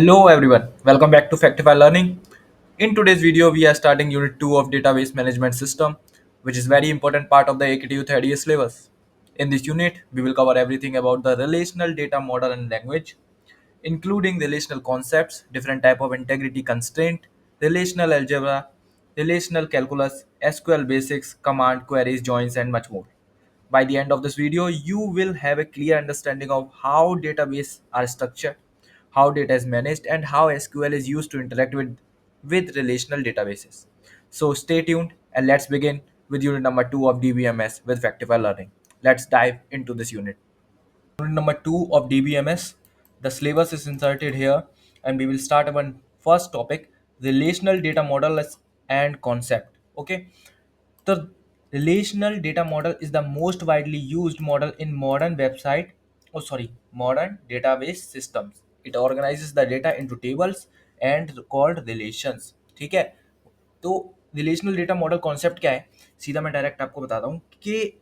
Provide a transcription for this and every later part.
Hello everyone, welcome back to Factify Learning. In today's video, we are starting Unit 2 of Database Management System, which is very important part of the AKTU third year syllabus. In this unit, we will cover everything about the relational data model and language, including relational concepts, different type of integrity constraint, relational algebra, relational calculus, SQL basics, command, queries, joins, and much more. By the end of this video, you will have a clear understanding of how databases are structured, how data is managed, and how SQL is used to interact with relational databases. So stay tuned and let's begin with unit number 2 of DBMS with Factify Learning. Let's dive into this unit. Unit number 2 of DBMS. The syllabus is inserted here and we will start our first topic, relational data models and concept. Okay. The relational data model is the most widely used model in modern database systems. It organizes the data into tables and called relations. ठीक है. तो relational data model concept क्या है, सीधा मैं direct आपको बताता हूँ कि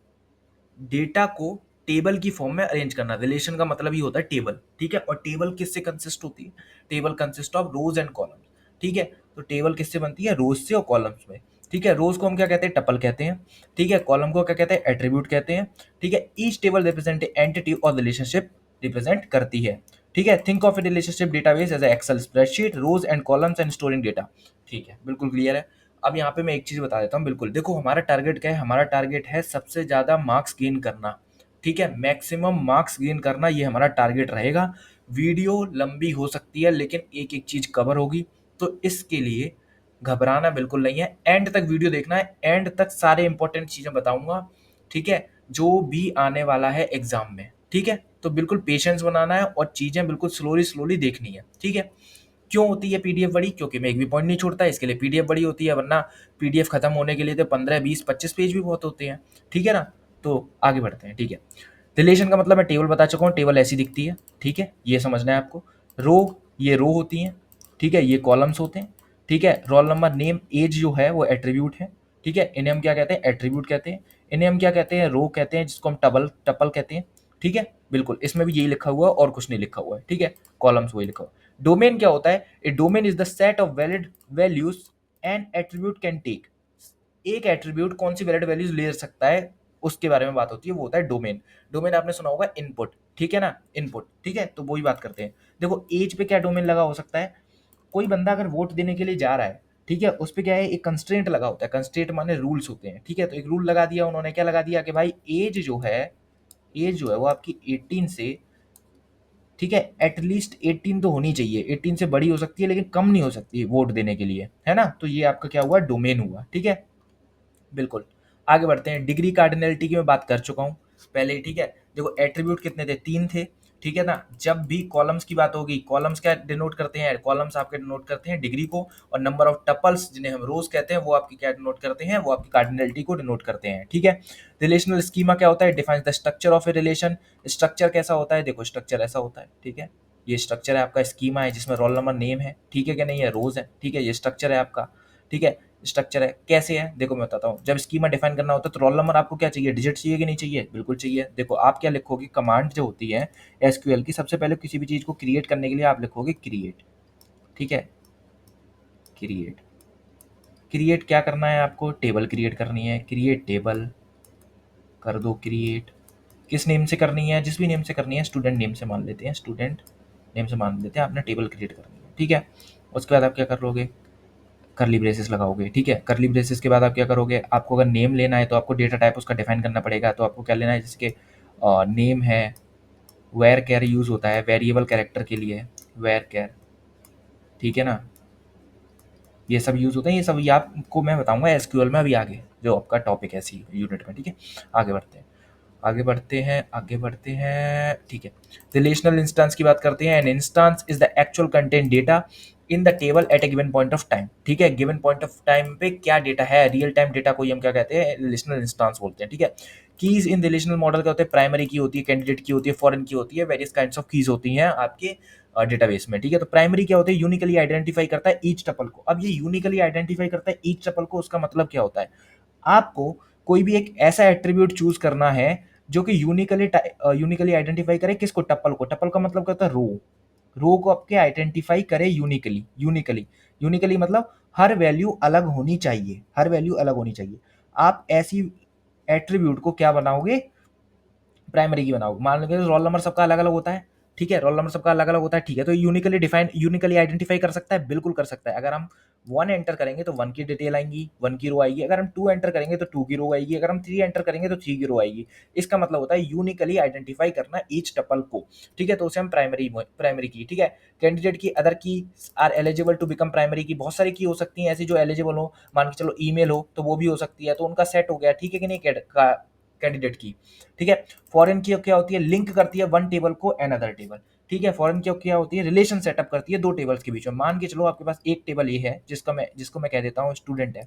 डेटा को टेबल की फॉर्म में अरेंज करना. रिलेशन का मतलब ही होता है टेबल. ठीक है. और टेबल किससे कंसिस्ट होती है? Table consist of rose and columns. ठीक है. तो टेबल किससे बनती है? रोज से और कॉलम्स में. ठीक है. रोज को हम क्या कहते हैं? टपल कहते हैं. ठीक है. कॉलम को क्या कहते हैं? एट्रीब्यूट कहते हैं. ठीक है. ईच टेबल रिप्रेजेंट एंटिटी और रिलेशनशिप रिप्रेजेंट करती है. ठीक है. Think of a relationship database as Excel spreadsheet, rows and columns and storing data. ठीक है. बिल्कुल क्लियर है. अब यहाँ पे मैं एक चीज बता देता हूँ. बिल्कुल देखो, हमारा टारगेट क्या है? हमारा टारगेट है सबसे ज्यादा मार्क्स गेन करना. ठीक है. मैक्सिमम मार्क्स गेन करना, ये हमारा टारगेट रहेगा. वीडियो लंबी हो सकती है लेकिन एक एक चीज कवर होगी, तो इसके लिए घबराना बिल्कुल नहीं है. एंड तक वीडियो देखना है. एंड तक सारे इंपॉर्टेंट चीजें बताऊंगा. ठीक है. जो भी आने वाला है एग्जाम में. ठीक है. तो बिल्कुल पेशेंस बनाना है और चीजें बिल्कुल स्लोली स्लोली देखनी है. ठीक है. क्यों होती है पीडीएफ बड़ी? क्योंकि मैं एक भी पॉइंट नहीं छोड़ता, इसके लिए पीडीएफ बड़ी होती है. वरना पीडीएफ खत्म होने के लिए तो 15 20 25 पेज भी बहुत होते हैं. ठीक है ना. तो आगे बढ़ते हैं. ठीक है. रिलेशन का मतलब मैं टेबल बता चुका हूँ. टेबल ऐसी दिखती है. ठीक है. ये समझना है आपको. रो, ये रो होती हैं. ठीक है. ये कॉलम्स होते हैं. ठीक है. रोल नंबर, नेम, एज जो है वो एट्रीब्यूट है. ठीक है. इन्हें हम क्या कहते हैं? एट्रीब्यूट कहते हैं. इन्हें हम क्या कहते हैं? रो कहते हैं, जिसको हम टपल टपल कहते हैं. ठीक है. बिल्कुल, इसमें भी यही लिखा हुआ है और कुछ नहीं लिखा हुआ है. ठीक है. कॉलम्स वही लिखा हुआ है. डोमेन क्या होता है? A domain is the set of valid values and attribute can take. एक एट्रीब्यूट कौन सी वैलिड वैल्यूज ले सकता है, उसके बारे में बात होती है, वो होता है डोमेन. डोमेन आपने सुना होगा इनपुट. ठीक है ना. इनपुट. ठीक है. तो वही बात करते हैं. देखो, एज पे क्या डोमेन लगा हो सकता है? कोई बंदा अगर वोट देने के लिए जा रहा है, ठीक है, उस पे क्या है? एक कंस्ट्रेंट लगा होता है. कंस्ट्रेंट माने रूल्स होते हैं. ठीक है. तो एक रूल लगा दिया उन्होंने. क्या लगा दिया कि भाई एज जो है वो आपकी 18 से, ठीक है, एटलीस्ट 18 तो होनी चाहिए. 18 से बड़ी हो सकती है लेकिन कम नहीं हो सकती वोट देने के लिए, है ना. तो ये आपका क्या हुआ? डोमेन हुआ. ठीक है. बिल्कुल. आगे बढ़ते हैं. डिग्री कार्डिनलिटी की मैं बात कर चुका हूँ पहले ही. ठीक है. देखो, एट्रीब्यूट कितने थे? 3 थे. ठीक है ना. जब भी कॉलम्स की बात होगी, कॉलम्स क्या डिनोट करते हैं? कॉलम्स आपके डिनोट करते हैं डिग्री को. और नंबर ऑफ टपल्स, जिन्हें हम रोज कहते हैं, वो आपकी क्या डिनोट करते हैं? वो आपकी कार्डिनलिटी को डिनोट करते हैं. ठीक है. रिलेशनल स्कीमा क्या होता है? Defines the structure of a relation. Structure कैसा होता है? देखो, स्ट्रक्चर ऐसा होता है. ठीक है. ये स्ट्रक्चर है आपका. स्कीमा है जिसमें रोल नंबर, नेम है. ठीक है कि नहीं है? रोज है. ठीक है. ये स्ट्रक्चर है आपका. ठीक है. स्ट्रक्चर है. कैसे है? देखो मैं बताता हूँ. जब स्कीमा डिफाइन करना होता है तो रोल नंबर आपको क्या चाहिए? डिजिट चाहिए कि नहीं चाहिए? बिल्कुल चाहिए. देखो, आप क्या लिखोगे? कमांड जो होती है एसक्यूएल की, सबसे पहले किसी भी चीज को क्रिएट करने के लिए आप लिखोगे क्रिएट. ठीक है. क्रिएट. क्रिएट क्या करना है आपको? टेबल क्रिएट करनी है. क्रिएट टेबल कर दो. क्रिएट किस नेम से करनी है? जिस भी नेम से करनी है. स्टूडेंट नेम से मान लेते हैं. स्टूडेंट नेम से मान लेते हैं. आपने टेबल क्रिएट करनी है. ठीक है. उसके बाद आप क्या कर लोगे? करली ब्रेसेस लगाओगे. ठीक है. करली ब्रेसेस के बाद आप क्या करोगे? आपको अगर नेम लेना है तो आपको डेटा टाइप उसका डिफाइन करना पड़ेगा. तो आपको क्या लेना है? जिसके नेम है. वेर कैर यूज होता है वेरिएबल कैरेक्टर के लिए. वेर कैर. ठीक है ना. ये सब यूज होते हैं. ये सब ये आपको मैं बताऊंगा एसक्यूएल में अभी आगे, जो आपका टॉपिक है इसी यूनिट में. ठीक है. आगे बढ़ते हैं. आगे बढ़ते हैं. आगे बढ़ते हैं. ठीक है. रिलेशनल इंस्टेंस की बात करते हैं. An instance is the actual content data in the table at a given point of time. ठीक है. गिवन पॉइंट ऑफ टाइम पे क्या डेटा है? रियल टाइम डेटा को ही हम क्या कहते हैं? रिलेशनल इंस्टेंस बोलते हैं. ठीक है. कीज इन रिलेशनल मॉडल क्या होते हैं? प्राइमरी की होती है, कैंडिडेट की होती है, फॉरेन की होती है. वेरियस काइंड्स ऑफ कीज होती हैं आपके डेटाबेस में. ठीक है. तो प्राइमरी क्या होता है? यूनिकली आइडेंटिफाई करता है ईच टपल को. अब ये यूनिकली आइडेंटिफाई करता है ईच टपल को, उसका मतलब क्या होता है? आपको कोई भी एक ऐसा एट्रीब्यूट चूज करना है जो कि यूनिकली आइडेंटिफाई करे किसको? टप्पल को. टप्पल का मतलब क्या होता है? रो. रो को आपके आइडेंटिफाई करे यूनिकली। यूनिकली मतलब हर वैल्यू अलग होनी चाहिए, हर वैल्यू अलग होनी चाहिए। आप ऐसी एट्रीब्यूट को क्या बनाओगे, प्राइमरी की बनाओगे। मान लीजिए रोल नंबर सबका अलग अलग होता है, ठीक है, रोल नंबर सबका अलग अलग होता है, ठीक है, तो यूनिकली डिफाइन, यूनिकली आइडेंटिफाई कर सकता है, बिल्कुल कर सकता है। अगर हम 1 एंटर करेंगे तो 1 की डिटेल आएंगी, 1 की रो आएगी। अगर हम 2 एंटर करेंगे तो 2 की रो आएगी। अगर हम 3 एंटर करेंगे तो 3 की रो आएगी। इसका मतलब होता है यूनिकली आइडेंटिफाई करना ईच टपल को, ठीक है, तो उसे हम प्राइमरी प्राइमरी की, ठीक है। Candidate key other key are eligible to become primary key, बहुत सारी की हो सकती हैं ऐसी जो एलिजिबल हो, मान के चलो ईमेल हो तो वो भी हो सकती है, तो उनका सेट हो गया, ठीक है कि नहीं, कैंडिडेट की, ठीक है। फॉरेन की क्या होती है, लिंक करती है वन टेबल को अनदर टेबल, ठीक है। फॉरेन की क्या होती है, रिलेशन सेटअप करती है दो टेबल्स के बीच में। मान के चलो आपके पास एक टेबल ये है जिसको मैं कह देता हूँ स्टूडेंट है,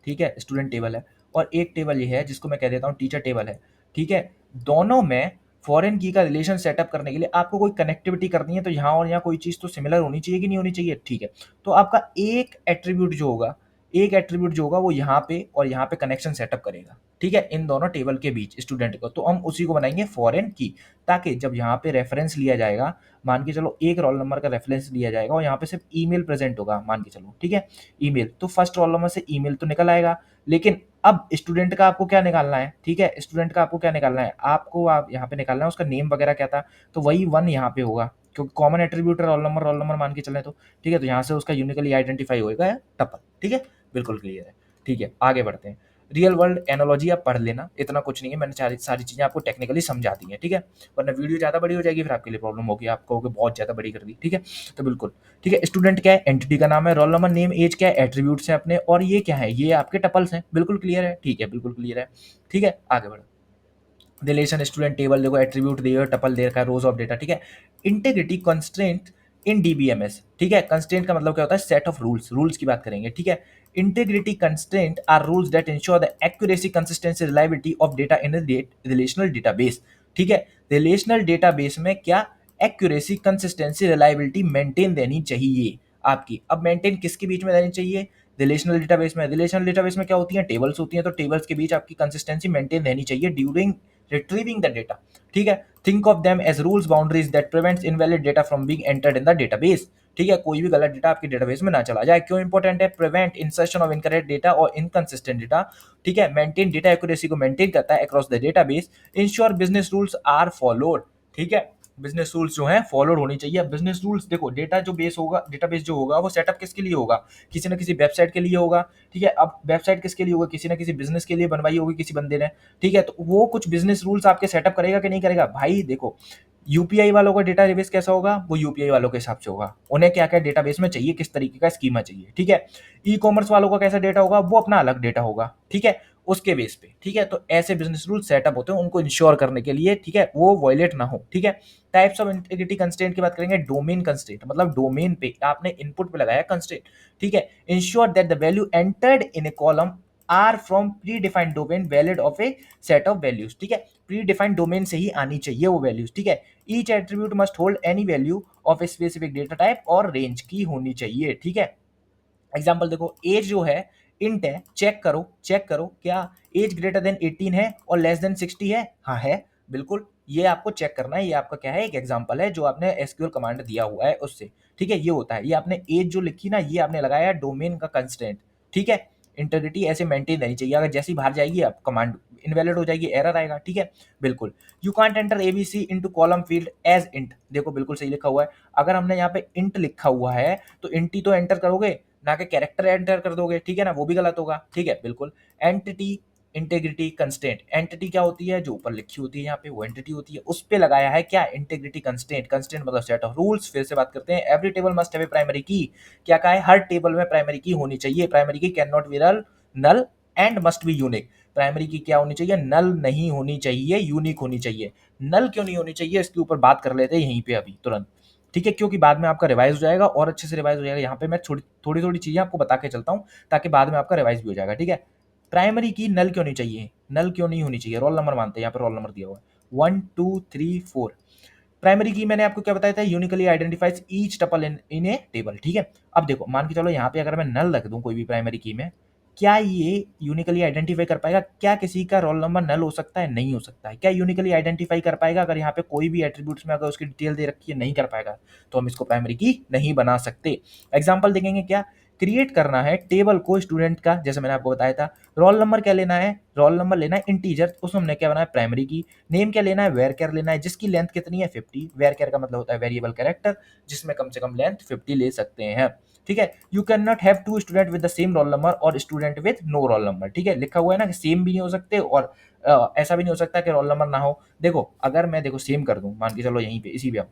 ठीक है, स्टूडेंट टेबल है, और एक टेबल ये है जिसको मैं कह देता हूँ टीचर टेबल है, ठीक है। दोनों में फॉरेन की का रिलेशन सेटअप करने के लिए आपको कोई कनेक्टिविटी करनी है, तो यहाँ और यहाँ कोई चीज़ तो सिमिलर होनी चाहिए कि नहीं होनी चाहिए, ठीक है। तो आपका एक एट्रीब्यूट जो होगा, एक एट्रीब्यूट जो होगा वो यहाँ पे और यहाँ पे कनेक्शन सेटअप करेगा, ठीक है, इन दोनों टेबल के बीच स्टूडेंट को, तो हम उसी को बनाएंगे फॉरेन की, ताकि जब यहाँ पे रेफरेंस लिया जाएगा, मान के चलो एक रोल नंबर का रेफरेंस लिया जाएगा और यहाँ पे सिर्फ ईमेल प्रेजेंट होगा, मान के चलो, ठीक है, ईमेल, तो फर्स्ट रोल नंबर से ईमेल तो निकल आएगा, लेकिन अब स्टूडेंट का आपको क्या निकालना है, ठीक है, स्टूडेंट का आपको क्या निकालना है, आपको आप यहाँ पे निकालना है उसका नेम वगैरह क्या था, तो वही 1 यहाँ पे होगा, क्योंकि कॉमन एट्रीब्यूट रोल नंबर मान के चले तो, ठीक है, तो यहाँ से उसका यूनिकली आइडेंटिफाई होएगा टपल, ठीक है, बिल्कुल क्लियर है, ठीक है। आगे बढ़ते हैं। रियल वर्ल्ड एनालॉजी आप पढ़ लेना, इतना कुछ नहीं है, मैंने सारी चीज़ें आपको टेक्निकली समझा दी हैं, ठीक है, वरना वीडियो ज़्यादा बड़ी हो जाएगी, फिर आपके लिए प्रॉब्लम होगी, आप कहोगे बहुत ज़्यादा बड़ी कर दी, ठीक है, तो बिल्कुल ठीक है। स्टूडेंट क्या है, एंटिटी का नाम है, रोल नंबर नेम एज क्या है, एट्रीब्यूट्स हैं अपने, और ये क्या है, ये आपके टपल्स हैं, बिल्कुल क्लियर है, ठीक है, बिल्कुल क्लियर है, ठीक है। आगे बढ़ो। रिलेशन स्टूडेंट टेबल देखो, एट्रीब्यूट दिए, टपल दे रखा है, रोज ऑफ डेटा, ठीक है। इंटीग्रिटी कंस्ट्रेंट इन डीबीएमएस, ठीक है, कंस्ट्रेंट का मतलब क्या होता है, सेट ऑफ रूल्स, रूल्स की बात करेंगे, ठीक है। Integrity constraint are rules that ensure the accuracy, consistency, reliability of data in relational database, ठीक है। रिलेशनल डेटाबेस में क्या एक्यूरेसी, कंसिस्टेंसी, रिलायबिलिटी मेंटेन देनी चाहिए आपकी। अब मेंटेन किसके बीच में देनी चाहिए, रिलेशनल डेटाबेस में। रिलेशनल डेटाबेस में क्या होती है, टेबल्स होती हैं, तो टेबल्स के बीच आपकी कंसिस्टेंसी मेंटेन रहनी चाहिए ड्यूरिंग retrieving the data, ठीक है। think of them as rules boundaries that prevents invalid data from being entered in the database, ठीक है, कोई भी गलत डेटा आपके डेटाबेस में ना चला जाए। क्यों इंपॉर्टेंट है, prevent insertion of incorrect data और इनकंसिस्टेंट डेटा, ठीक है, मेंटेन डेटा एक्यूरेसी को मेंटेन करता है across the database, ensure business rules are followed, ठीक है, बिजनेस रूल्स जो हैं फॉलोड होनी चाहिए। बिजनेस रूल्स देखो, डेटा जो बेस होगा, डेटाबेस जो होगा वो सेटअप किसके लिए होगा, किसी ना किसी वेबसाइट के लिए होगा, ठीक है। अब वेबसाइट किसके लिए होगा, किसी ना किसी बिजनेस के लिए बनवाई होगी किसी बंदे ने, ठीक है, तो वो कुछ बिजनेस रूल्स आपके सेटअप करेगा कि नहीं करेगा। भाई देखो, यूपीआई वालों का डेटाबेस कैसा होगा, वो यूपीआई वालों के हिसाब से होगा, उन्हें क्या क्या डेटाबेस में चाहिए, किस तरीके का स्कीमा चाहिए, ठीक है। ई कॉमर्स वालों का कैसा डेटा होगा, वो अपना अलग डेटा होगा, ठीक है, उसके बेस पे, ठीक है। तो ऐसे बिजनेस रूल सेटअप होते हैं उनको इंश्योर करने के लिए, ठीक है, वो वायलेट ना हो, ठीक है। टाइप्स ऑफ इंटीग्रिटी कंस्ट्रेंट की बात करेंगे। डोमेन कंस्ट्रेंट मतलब डोमेन पे आपने इनपुट पे लगाया कंस्ट्रेंट, ठीक है। Ensure that the value entered in a column are from predefined domain valid of a set of values, ठीक है, प्री डिफाइंड डोमेन से ही आनी चाहिए वो वैल्यूज, ठीक है। Each attribute must hold any value of a specific data type और range की होनी चाहिए, ठीक है। एग्जाम्पल देखो, एज जो है इंट है, चेक करो क्या एज ग्रेटर देन 18 है और लेस देन 60 है, हाँ है, बिल्कुल, ये आपको चेक करना है। ये आपका क्या है, एक एग्जांपल है जो आपने एसक्यूएल कमांड दिया हुआ है उससे, ठीक है, ये होता है। ये आपने एज जो लिखी ना, ये आपने लगाया डोमेन का कंस्ट्रेंट, ठीक है। इंटीग्रिटी ऐसे मेंटेन रहनी चाहिए, अगर जैसी बाहर जाएगी आप कमांड इनवैलिड हो जाएगी, एरर आएगा, ठीक है, बिल्कुल। You can't enter ABC into column field as int, देखो बिल्कुल सही लिखा हुआ है। अगर हमने यहाँ पे इंट लिखा हुआ है तो इंट ही तो एंटर करोगे, ना कि कैरेक्टर एंटर कर दोगे, ठीक है ना, वो भी गलत होगा, ठीक है, बिल्कुल। एंटिटी इंटीग्रिटी कंस्ट्रेंट, एंटिटी क्या होती है, जो ऊपर लिखी होती है यहाँ पे वो एंटिटी होती है, उस पे लगाया है क्या, इंटीग्रिटी कंस्ट्रेंट। कंस्ट्रेंट मतलब सेट ऑफ रूल्स। फिर से बात करते हैं, every table must have a primary key, क्या कहा है, हर टेबल में प्राइमरी की होनी चाहिए। Primary key can not be null and must be unique. Primary key क्या होनी चाहिए, नल नहीं होनी चाहिए, यूनिक होनी चाहिए। नल क्यों नहीं होनी चाहिए, इसके ऊपर बात कर लेते हैं यहीं पे अभी तुरंत, ठीक है, क्योंकि बाद में आपका रिवाइज हो जाएगा और अच्छे से रिवाइज हो जाएगा। यहाँ पे मैं थोड़ी थोड़ी चीजें आपको बता के चलता हूँ ताकि बाद में आपका रिवाइज भी हो जाएगा, ठीक है। प्राइमरी की नल क्यों नहीं चाहिए, नल क्यों नहीं होनी चाहिए, रोल नंबर मानते हैं, यहाँ पे रोल नंबर दिया हुआ है 1 2 3 4। प्राइमरी की मैंने आपको क्या बताया था, यूनिकली आइडेंटिफाइज ईच टपल इन ए टेबल, ठीक है। अब देखो, मान के चलो यहाँ पे अगर मैं नल रख दूं कोई भी प्राइमरी की में, क्या ये यूनिकली आइडेंटिफाई कर पाएगा? क्या किसी का रोल नंबर नल हो सकता है? नहीं हो सकता है। क्या यूनिकली आइडेंटिफाई कर पाएगा? अगर यहाँ पे कोई भी एट्रीब्यूट्स में अगर उसकी डिटेल दे रखी है, नहीं कर पाएगा, तो हम इसको प्राइमरी की नहीं बना सकते। एग्जाम्पल देखेंगे, क्या क्रिएट करना है टेबल को स्टूडेंट का, जैसे मैंने आपको बताया था। रोल नंबर क्या लेना है? रोल नंबर लेना है इंटीजर, उसमें हमने क्या बनाया? प्राइमरी की। नेम क्या लेना है? वेर कैर लेना है, जिसकी लेंथ कितनी है? 50। वेर कैर का मतलब होता है वेरिएबल कैरेक्टर, जिसमें कम से कम लेंथ 50 ले सकते हैं। ठीक है। You can not have two student with the same roll number और student with no roll number. ठीक है, लिखा हुआ है ना कि सेम भी नहीं हो सकते और ऐसा भी नहीं हो सकता कि रोल नंबर ना हो। देखो अगर मैं देखो सेम कर दूं, मान के चलो यहीं पे इसी पे हम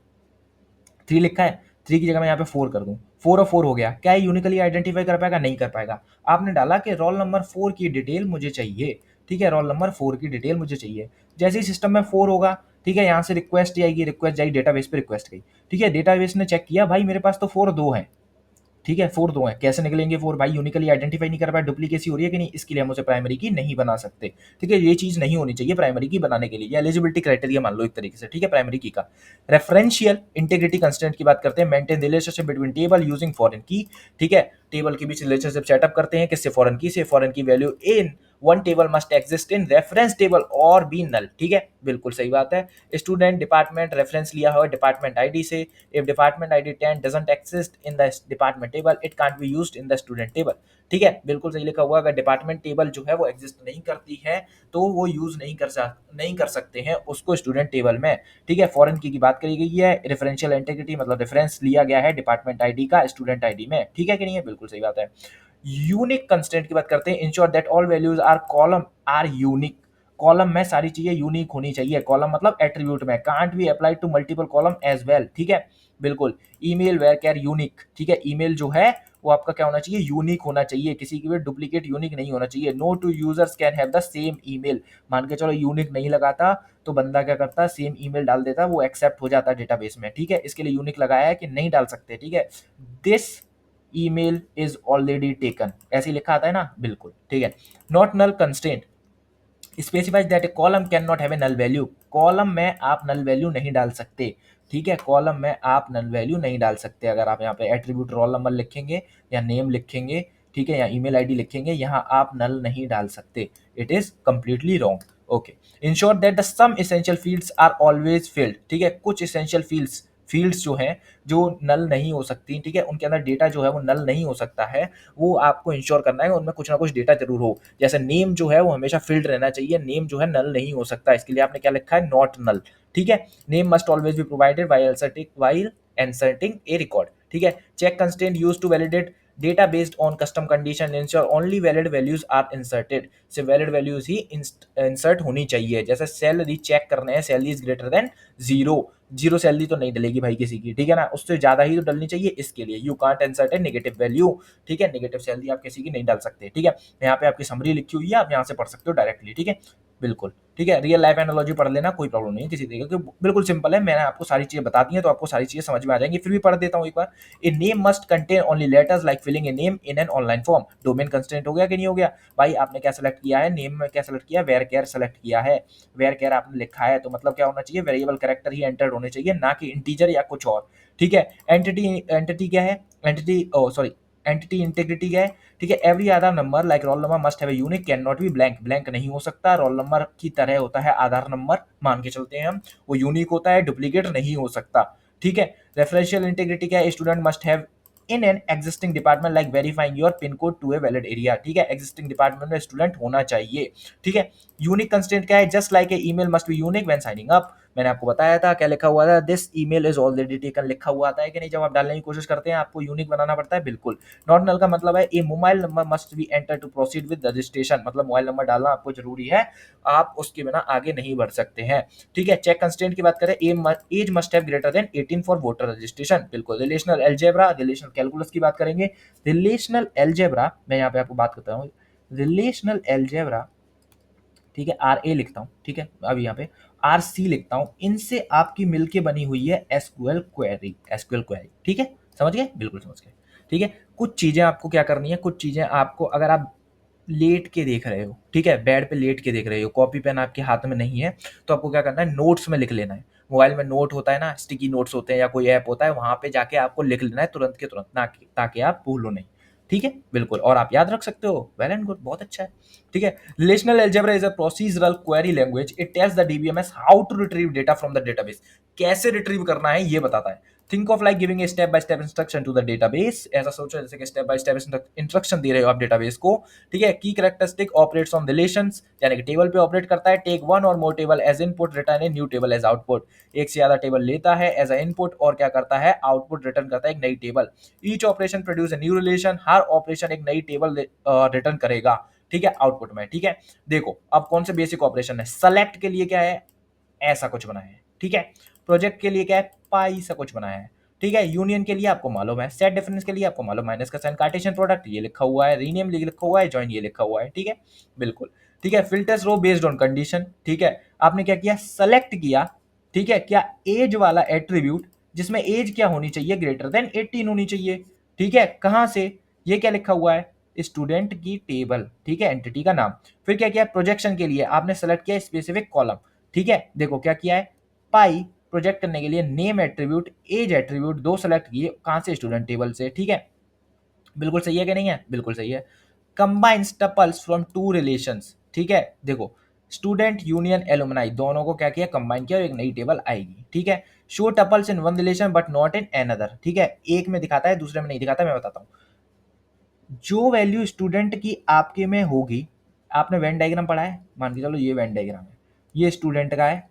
3 लिखा है, 3 की जगह मैं यहाँ पे 4 कर दूं, 4 और 4 हो गया, क्या यूनिकली आइडेंटिफाई कर पाएगा? नहीं कर पाएगा। आपने डाला कि रोल नंबर 4 की डिटेल मुझे चाहिए। ठीक है, रोल नंबर 4 की डिटेल मुझे चाहिए। जैसे ही सिस्टम में 4 होगा, ठीक है, यहाँ से रिक्वेस्ट आएगी, रिक्वेस्ट जाएगी डेटाबेस पे, रिक्वेस्ट गई। ठीक है, डेटाबेस ने चेक किया, भाई मेरे पास तो 4 2 है। ठीक है, 4 2 है, कैसे निकलेंगे 4? भाई यूनिकली आइडेंटिफाई नहीं कर पाया, डुप्लीकेसी हो रही है कि नहीं, इसके लिए हम उसे प्राइमरी की नहीं बना सकते। ठीक है, ये चीज नहीं होनी चाहिए प्राइमरी की बनाने के लिए, ये एलिजिबिलिटी क्राइटेरिया मान लो एक तरीके से। ठीक है, प्राइमरी की का रेफरेंशियल इंटीग्रिटी कंस्ट्रेंट की बात करते हैं, maintain relationship between table using foreign की। ठीक है, टेबल के बीच रिलेशनशिप सेटअप करते हैं किससे? फॉरेन की से। फॉरेन की value in one table must exist in reference table और बी नल। ठीक है, बिल्कुल सही बात है। स्टूडेंट डिपार्टमेंट रेफरेंस लिया हो डिपार्टमेंट आईडी से, if department ID 10 doesn't exist in the department table it can't be used in the student table. ठीक है, बिल्कुल सही लिखा हुआ। अगर डिपार्टमेंट टेबल जो है वो एग्जिस्ट नहीं करती है तो वो यूज नहीं कर सकते हैं उसको स्टूडेंट टेबल में। ठीक है, फॉरेन की बात करी गई है, रेफरेंशियल इंटीग्रिटी मतलब रेफरेंस लिया गया है डिपार्टमेंट आईडी का स्टूडेंट आईडी में। ठीक है कि नहीं है? बिल्कुल सही बात है। यूनिक कंस्टेंट की बात करते हैं, ensure that all values are column are unique. Column में सारी चीजें यूनिक होनी चाहिए, कॉलम मतलब एट्रीब्यूट में, can't be apply to multiple column as well. ठीक है, बिल्कुल। Email where care unique. ठीक है, ईमेल जो है वो आपका क्या होना चाहिए? यूनिक होना चाहिए, किसी की भी डुप्लीकेट यूनिक नहीं होना चाहिए। No two users can have the same email. मान के चलो यूनिक नहीं लगाता तो बंदा क्या करता? सेम ईमेल डाल देता, वो एक्सेप्ट हो जाता डेटाबेस में। ठीक है, इसके लिए यूनिक लगाया है कि नहीं डाल सकते। ठीक है, this email is already taken, ऐसे ही लिखा आता है ना, बिल्कुल। ठीक है, not null constraint specifies that a column can not have a null value. Column में आप नल वैल्यू नहीं डाल सकते। ठीक है, कॉलम में आप नल वैल्यू नहीं डाल सकते। अगर आप यहाँ पे एट्रीब्यूट रोल नंबर लिखेंगे या नेम लिखेंगे, ठीक है, या ईमेल आईडी लिखेंगे, यहाँ आप नल नहीं डाल सकते। It is completely wrong. Okay, ensure that the some essential fields are always filled. ठीक है, कुछ एसेंशियल फील्ड्स जो हैं जो नल नहीं हो सकती, ठीक है, उनके अंदर डेटा जो है वो नल नहीं हो सकता है, वो आपको इंश्योर करना है, उनमें कुछ ना कुछ डेटा जरूर हो। जैसे नेम जो है वो हमेशा फील्ड रहना चाहिए, नेम जो है नल नहीं हो सकता, इसके लिए आपने क्या लिखा है? Not null. ठीक है, name must always be provided while inserting a record. ठीक है, check constant use to validate data based on custom condition, ensure only valid values are inserted. से वैलिड वैल्यूज ही इंसर्ट होनी चाहिए। जैसे सैलरी चेक करने हैं, salary is greater than zero, zero salary तो नहीं डलेगी भाई किसी की। ठीक है ना, उससे ज्यादा ही तो डलनी चाहिए, इसके लिए you can't insert A negative value. ठीक है, नेगेटिव सैलरी आप किसी की नहीं डाल सकते। ठीक है, यहाँ पे आपकी समरी लिखी हुई है, आप यहाँ से पढ़ सकते हो डायरेक्टली। ठीक है, बिल्कुल। ठीक है, रियल लाइफ एनालॉजी पढ़ लेना, कोई प्रॉब्लम नहीं है किसी तरीके की, बिल्कुल सिंपल है। मैंने आपको सारी चीजें बता दी हैं तो आपको सारी चीजें समझ में आ जाएंगी, फिर भी पढ़ देता हूँ एक बार। A name must contain only letters like filling a name in an online form. Domain constraint हो गया कि नहीं हो गया? भाई आपने क्या सेलेक्ट किया है? नेम में क्या सेलेक्ट किया? वेयर केयर सेलेक्ट किया है। वेयर केयर आपने लिखा है तो मतलब क्या होना चाहिए? वेरिएबल कैरेक्टर ही एंटर्ड होने चाहिए, ना कि इंटीजर या कुछ और। ठीक है, एंटिटी क्या है? एंटिटी ओ सॉरी एंटिटी इंटीग्रिटी क्या है? ठीक है, every Aadhaar number like roll number must have a unique, can not B blank. Blank नहीं हो सकता, रोल नंबर की तरह होता है आधार नंबर, मान के चलते हैं हम, वो यूनिक होता है, डुप्लीकेट नहीं हो सकता। ठीक है, रेफरेंशियल इंटीग्रिटी क्या है? Student must have in an existing department like verifying your pin code to a valid area. ठीक है, एग्जिस्टिंग डिपार्टमेंट में स्टूडेंट होना चाहिए। ठीक है, यूनिक कंस्टेंट क्या है? Just like a email must be unique when signing up. मैंने आपको बताया था, क्या लिखा हुआ था? This email is already taken लिखा हुआ आता है कि नहीं? जब आप डालने की कोशिश करते हैं आपको यूनिक बनाना पड़ता है, बिल्कुल। नॉट नल का मतलब है a mobile number must be enter to proceed with registration, मतलब मोबाइल नंबर डालना आपको जरूरी है, आप उसके बिना आगे नहीं बढ़ सकते हैं। ठीक है, चेक कंस्टेंट की बात करें, age must have greater than 18 for voter registration, बिल्कुल। रिलेशनल अलजेब्रा, रिलेशनल कैलकुलस की बात करेंगे। रिलेशनल अलजेब्रा मैं यहाँ पे आपको बात करता हूँ, रिलेशनल अलजेब्रा, ठीक है, आर ए लिखता हूँ, ठीक है, अब यहाँ पे आर सी लिखता हूँ, इनसे आपकी मिलके बनी हुई है एसक्यूएल क्वेरी, एसक्यूएल क्वेरी। ठीक है, समझ गए? बिल्कुल समझ गए। ठीक है, कुछ चीजें आपको क्या करनी है, कुछ चीजें आपको, अगर आप लेट के देख रहे हो, ठीक है, बेड पे लेट के देख रहे हो, कॉपी पेन आपके हाथ में नहीं है, तो आपको क्या करना है? नोट्स में लिख लेना है। मोबाइल में नोट होता है ना, स्टिकी नोट्स होते हैं या कोई ऐप होता है, वहां पे जाके आपको लिख लेना है तुरंत के तुरंत, ना ताकि आप भूलो नहीं। ठीक है, बिल्कुल, और आप याद रख सकते हो, वेल एंड गुड, बहुत अच्छा है। ठीक है, relational algebra is a procedural query language, it tells the DBMS how to retrieve data from the database, कैसे रिट्रीव करना है ये बताता है। Think of like giving a step by step instruction to the database, ऐसा सोचो जैसे कि स्टेप बाय स्टेप इंस्ट्रक्शन दे रहे हो आप डेटाबेस को। ठीक है, की कैरेक्टरिस्टिक ऑपरेट्स ऑन रिलेशंस, यानी कि टेबल पे ऑपरेट करता है, टेक वन और more table as input, return a new table as output, एक से ज्यादा टेबल लेता है एज अ इनपुट और क्या करता है, आउटपुट रिटर्न करता है एक नई table. Each operation produce a new relation, her operation एक नई टेबल रिटर्न करेगा, ठीक है, आउटपुट में। ठीक है, देखो अब कौन से बेसिक ऑपरेशन है, सेलेक्ट के लिए क्या है, ऐसा कुछ बनाया है। ठीक है, प्रोजेक्ट के लिए क्या है, पाई सा कुछ बनाया है। ठीक है, यूनियन के लिए आपको मालूम है, सेट डिफरेंस के लिए आपको मालूम है, माइनस का साइन, कार्टेशियन प्रोडक्ट ये लिखा हुआ है, रीनेम लिखा हुआ है, जॉइन ये लिखा हुआ है। ठीक है, बिल्कुल। ठीक है, filters row based on condition. ठीक है, आपने क्या किया, सेलेक्ट किया। ठीक है, क्या एज वाला एट्रीब्यूट जिसमें एज क्या होनी चाहिए, ग्रेटर देन 18 होनी चाहिए। ठीक है, कहां से, ये क्या लिखा हुआ है, स्टूडेंट की टेबल। ठीक है, एंटिटी का नाम। फिर क्या किया, प्रोजेक्शन के लिए आपने सेलेक्ट किया स्पेसिफिक कॉलम। ठीक है, देखो क्या किया है, पाई प्रोजेक्ट करने के लिए नेम एट्रीब्यूट, एज एट्रीब्यूट दो सेलेक्ट किए, कहां से, स्टूडेंट टेबल से। ठीक है, बिल्कुल सही है कि नहीं है, बिल्कुल सही है। Combines tuples from two relations. ठीक है, देखो स्टूडेंट यूनियन एलुमनाई दोनों को क्या किया, कंबाइन किया और एक नई टेबल आएगी। ठीक है, show tuples in one relation but not in another. ठीक है, एक में दिखाता है दूसरे में नहीं दिखाता, मैं बताता हूँ। जो वैल्यू स्टूडेंट की आपके में होगी, आपने वेन डायग्राम पढ़ा है, मान के चलो ये वेन डायग्राम है, ये स्टूडेंट का है।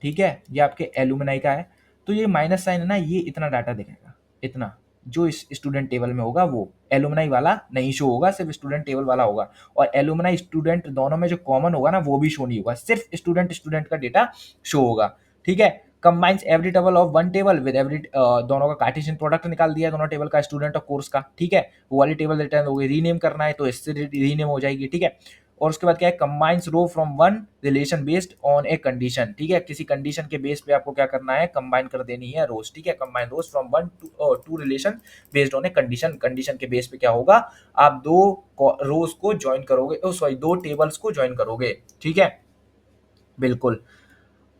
ठीक है, ये आपके एलुमनाई का है, तो ये माइनस साइन है ना, ये इतना डाटा दिखेगा, इतना जो इस स्टूडेंट टेबल में होगा वो एलुमनाई वाला नहीं शो होगा, सिर्फ स्टूडेंट टेबल वाला होगा। और एलुमनाई स्टूडेंट दोनों में जो कॉमन होगा ना वो भी शो नहीं होगा, सिर्फ स्टूडेंट स्टूडेंट का डेटा शो होगा। ठीक है, combines every table of one table with every, दोनों का कार्टेशियन प्रोडक्ट निकाल दिया दोनों टेबल का, स्टूडेंट और कोर्स का। ठीक है, वो वाली टेबल रिटर्न हो गई, रीनेम करना है तो इससे रीनेम हो जाएगी। ठीक है, और उसके बाद क्या है, combines row from one relation based on a condition. ठीक है, किसी कंडीशन के बेस पे आपको क्या करना है, कंबाइन कर देनी है रोज। ठीक है, combine rows from one two relation based on a condition, condition के बेस पे क्या होगा, आप दो रोज को ज्वाइन करोगे, सॉरी दो टेबल्स को ज्वाइन करोगे। ठीक है, बिल्कुल।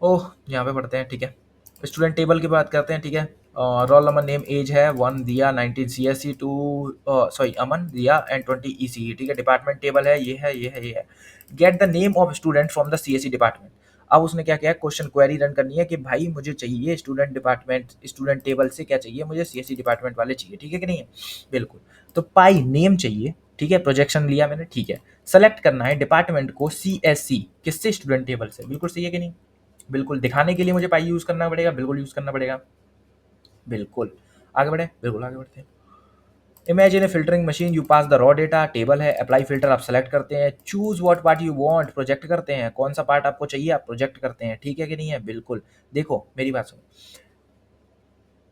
ओह, यहाँ पे पढ़ते हैं। ठीक है, स्टूडेंट टेबल की बात करते हैं। ठीक है, रोल नंबर नेम एज है 1 दिया, 19 सी एस सी 2, सॉरी अमन दिया एंड 20 ई सी। ठीक है, डिपार्टमेंट टेबल है, ये है, ये है, ये है। Get the name of student from the C S C department. अब उसने क्या किया, क्वेश्चन क्वेरी रन करनी है कि भाई मुझे चाहिए स्टूडेंट डिपार्टमेंट, स्टूडेंट टेबल से क्या चाहिए मुझे, सी एस सी डिपार्टमेंट वाले चाहिए। ठीक है कि नहीं है, बिल्कुल। तो पाई नेम चाहिए। ठीक है, प्रोजेक्शन लिया मैंने। ठीक है, सेलेक्ट करना है डिपार्टमेंट को सी एस सी, किससे, स्टूडेंट टेबल से। बिल्कुल सही है कि नहीं, बिल्कुल। दिखाने के लिए मुझे पाई यूज करना पड़ेगा, बिल्कुल यूज करना पड़ेगा, बिल्कुल। आगे बढ़े, बिल्कुल आगे बढ़ते हैं। Imagine A filtering machine, you pass the raw data, table है, अप्लाई फिल्टर आप सेलेक्ट करते हैं, choose what part you want, project करते हैं, कौन सा पार्ट आपको चाहिए आप प्रोजेक्ट करते हैं। ठीक है कि नहीं है, बिल्कुल। देखो मेरी बात सुनो,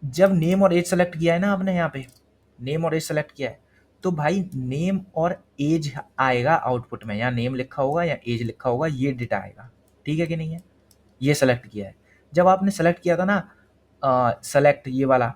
जब नेम और एज सेलेक्ट किया है ना आपने, यहाँ पे नेम और एज सेलेक्ट किया है, तो भाई नेम और एज आएगा आउटपुट में, यहाँ नेम लिखा होगा या एज लिखा होगा, ये डेटा आएगा। ठीक है कि नहीं है, ये सेलेक्ट किया है। जब आपने सेलेक्ट किया था ना, सेलेक्ट ये वाला,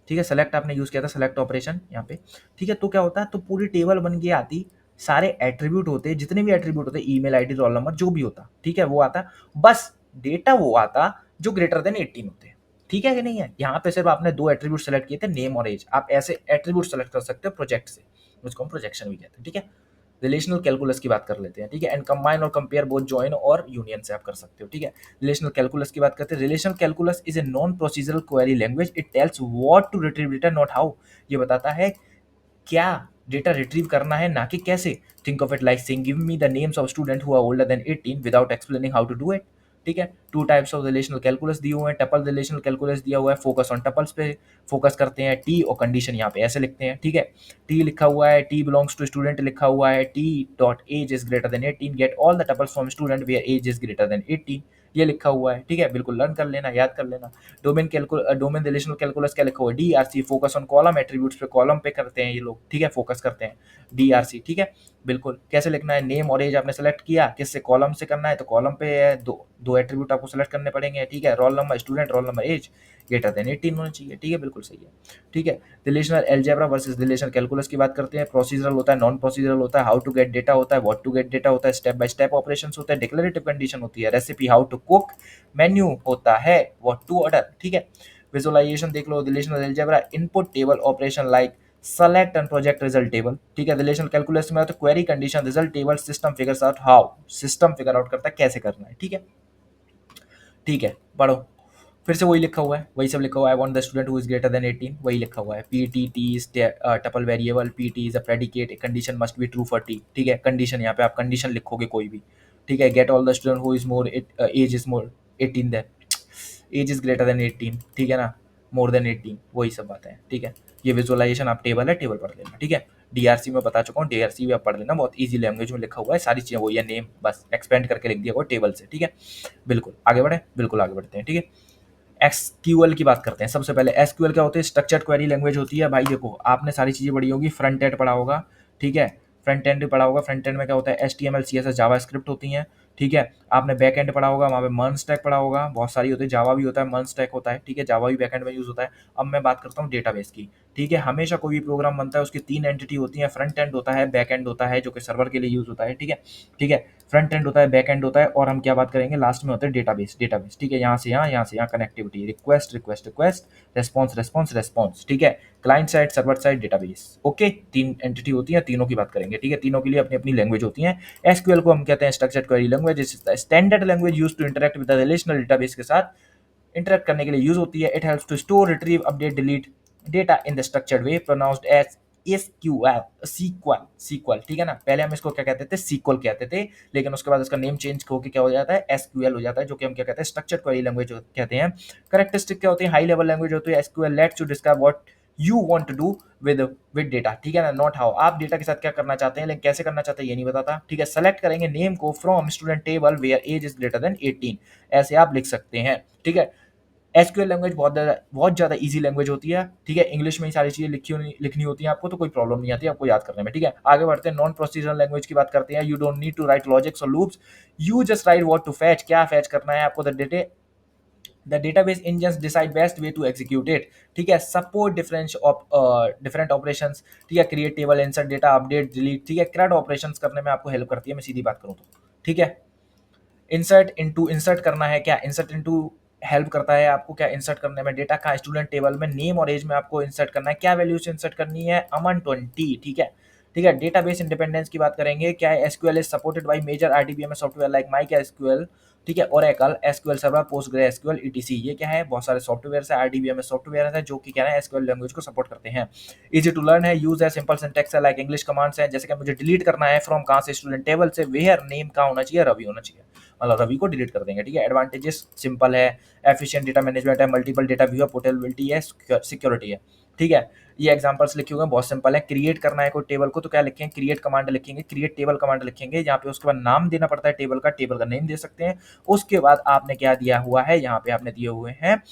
ठीक है, सेलेक्ट आपने यूज किया था, सेलेक्ट ऑपरेशन यहाँ पे। ठीक है, तो क्या होता है, तो पूरी टेबल बन के आती, सारे एट्रीब्यूट होते, जितने भी एट्रीब्यूट होते, ईमेल आईडी, रोल नंबर, जो भी होता, ठीक है, वो आता। बस डेटा वो आता जो ग्रेटर देन 18 होते। ठीक है कि नहीं है, यहाँ पे सिर्फ आपने दो एट्रीब्यूट सेलेक्ट किए थे, नेम और एज। आप ऐसे एट्रीब्यूट सेलेक्ट कर सकते हो प्रोजेक्ट से, उसको हम प्रोजेक्शन भी कहते हैं। ठीक है, रिलेशनल कैलकुलस की बात कर लेते हैं। ठीक है, एंड कंबाइन और कंपेयर बोथ जॉइन और यूनियन से आप कर सकते हो। ठीक है, रिलेशनल कैलकुलस की बात करते हैं। Relational calculus is a non procedural query language, it tells what to retrieve data not how. ये बताता है क्या डेटा रिट्रीव करना है, ना कि कैसे। Think of it like saying give me the names of student who are older than 18 without explaining how to do it. ठीक है, two types of relational calculus दिए हुए हैं, टपल रिलेशनल कैलकुलस दिया हुआ है, फोकस ऑन टपल्स पे focus करते हैं, टी और कंडीशन यहाँ पे ऐसे लिखते हैं। ठीक है, टी लिखा हुआ है, टी बिलोंग्स टू स्टूडेंट लिखा हुआ है, T dot age is greater than 18, get all the tuples from student where age is greater than 18, ये लिखा हुआ है। ठीक है, बिल्कुल लर्न कर लेना, याद कर लेना। डोमेन रिलेशनल कैलकुलस क्या लिखा हुआ है, DRC, focus on column attributes पे, कॉलम पे करते हैं ये लोग। ठीक है, फोकस करते हैं, डीआरसी। ठीक है, बिल्कुल। कैसे लिखना है, नेम और एज आपने सेलेक्ट किया, किससे, कॉलम से करना है तो कॉलम पे है, दो दो एट्रीब्यूट आपको सेलेक्ट करने पड़ेंगे। ठीक है, roll number student, roll number age greater than 18 होना चाहिए। ठीक है, बिल्कुल सही है। ठीक है, relational algebra versus relational calculus की बात करते हैं। प्रोसीजरल होता है, नॉन प्रोसीजरल होता है, हाउ टू गेट डेटा होता है, व्हाट टू गेट डेटा होता है, स्टेप बाय स्टेप ऑपरेशंस होता है, डिक्लेरेटिव कंडीशन होती है, recipe how to cook, menu होता है, व्हाट टू ऑर्डर। ठीक है, विजुअलाइजेशन देख लो, relational algebra input table operation like select and project result table, ठीक है। रिलेशनल कैलकुलस में तो query condition result table system figures out how, system figure out करता है कैसे करना है, ठीक है। ठीक है, पढ़ो। फिर से वही लिखा हुआ है, वही सब लिखा हुआ है। I want the student who is greater than 18, वही लिखा हुआ है। P T T is tuple variable, P T is a predicate, condition must be true for T, ठीक है। कंडीशन यहाँ पे आप कंडीशन लिखोगे कोई भी, ठीक है। Get all the student who is more age is more 18 than, age is greater than 18, ठीक है ना, मोर देन 18, वही सब बातें हैं, ठीक है। ये विजुअलाइजेशन आप टेबल है, टेबल पढ़ लेना, ठीक है। डीआरसी में बता चुका हूँ, डीआरसी भी आप पढ़ लेना, बहुत ईजी लैंग्वेज में लिखा हुआ है, सारी चीज़ें वही है, नेम बस एक्सपेंड करके लिख दिया हुआ टेबल से, ठीक है। बिल्कुल आगे बढ़े, बिल्कुल आगे बढ़ते हैं, ठीक है। एसक्यूएल की बात करते हैं। सबसे पहले एसक्यूएल क्या होती है? स्ट्रक्चर्ड क्वेरी लैंग्वेज होती है। भाई देखो, आपने सारी चीज़ें पढ़ी होगी, फ्रंट एंड पढ़ा होगा, ठीक है। फ्रंट एंड पढ़ा होगा, फ्रंट एंड में क्या होता है? HTML CSS जावा स्क्रिप्ट होती हैं, ठीक है। आपने बैक एंड पढ़ा होगा, वहाँ पे मर्न स्टैक पढ़ा होगा, बहुत सारी होती है, जावा भी होता है, मर्न स्टैक होता है, ठीक है। जावा भी बैक एंड में यूज़ होता है। अब मैं बात करता हूँ डेटाबेस की, ठीक है। हमेशा कोई भी प्रोग्राम बनता है उसकी 3 एंटिटी होती हैं, फ्रंट एंड होता है, बैक एंड होता है जो कि सर्वर के लिए यूज़ होता है, ठीक है। ठीक है, फ्रंट एंड होता है, बैक एंड होता है, और हम क्या बात करेंगे लास्ट में होता है डेटाबेस, डेटाबेस, ठीक है। यहाँ से यहाँ connectivity, request request request, response response response, ठीक है। Client side, server side, database, okay. 3 entity होती हैं, तीनों की बात करेंगे, ठीक है। तीनों के लिए अपनी अपनी लैंग्वेज होती है। एसक्यूएल को हम कहते हैं structured query language, standard language used to interact with the relational database के साथ इंटरेक्ट करने के लिए यूज होती है। It helps to store, retrieve, update, delete data in the structured way, pronounced as SQL, sequel, sequel, ठीक है ना। पहले हम इसको क्या कहते थे? सीक्वल कहते थे, लेकिन उसके बाद इसका नेम चेंज होकर क्या हो जाता है? एसक्यूएल हो जाता है, जो कि हम क्या कहते हैं? स्ट्रक्चर्ड क्वेरी लैंग्वेज कहते हैं। करेक्टरिस्टिक क्या होती है? हाई लेवल लैंग्वेज होती है। SQL lets you describe what you want to do with data, ठीक है ना, नॉट हाउ, आप डेटा के साथ क्या करना चाहते हैं, लेकिन कैसे करना चाहते हैं ये नहीं बताता, ठीक है। सेलेक्ट करेंगे नेम को from student table where age is greater than 18, ऐसे आप लिख सकते हैं, ठीक है। एसक्यूएल लैंग्वेज बहुत ज़्यादा ईजी लैंग्वेज होती है, ठीक है। इंग्लिश में ही सारी चीज़ें लिखनी होती हैं आपको, तो कोई प्रॉब्लम नहीं आती आपको याद करने में, ठीक है। आगे बढ़ते हैं, नॉन प्रोसीजरल लैंग्वेज की बात करते हैं। You don't need to write logics और loops, you just write what to fetch, क्या फैच करना है आपको, the database engines decide best way to execute it, ठीक है। सपोर्ट डिफरेंट ऑपरेशंस, ठीक है। Create table, insert data, update, delete, ठीक है। CRUD ऑपरेशंस करने में आपको हेल्प करती है, मैं सीधी बात करूँ तो, ठीक है। इंसर्ट करना है, क्या इंसर्ट इनटू हेल्प करता है आपको, क्या इंसर्ट करने में? डेटा का स्टूडेंट टेबल में नेम और एज में आपको इंसर्ट करना है, क्या वैल्यूज इंसर्ट करनी है? अमन 20, ठीक है। ठीक है, डेटाबेस इंडिपेंडेंस की बात करेंगे, क्या है? SQL is supported by major RDBMS software like micro SQL, ठीक है, Oracle, SQL server, PostgreSQL, etc. ये क्या है? बहुत सारे सॉफ्टवेयर है, आरडीबीएमएस सॉफ्टवेयर है जो कि क्या है? एसक्यूएल लैंग्वेज को सपोर्ट करते हैं। इजी टू लर्न है, यूज है, सिंपल सिंटैक्स है, लाइक इंग्लिश कमांड्स है। जैसे कि मुझे डिलीट करना है फ्रॉम कहाँ से? स्टूडेंट टेबल से, वेयर नेम कहाँ होना चाहिए? रवि होना चाहिए, मतलब रवि को डिलीट कर देंगे, ठीक है। एडवांटेजेस सिंपल है, एफिशिएंट डेटा मैनेजमेंट है, मल्टीपल डेटा व्यू है, पोर्टेबिलिटी है, सिक्योरिटी है, ठीक है। ये एग्जांपल्स लिखे हुए हैं, बहुत सिंपल है। क्रिएट करना है कोई टेबल को तो क्या लिखेंगे? क्रिएट कमांड लिखेंगे, क्रिएट टेबल कमांड लिखेंगे, यहाँ पे उसके बाद नाम देना पड़ता है टेबल का नेम दे सकते हैं। उसके बाद आपने क्या दिया हुआ है? यहाँ पे आपने दिए हुए हैं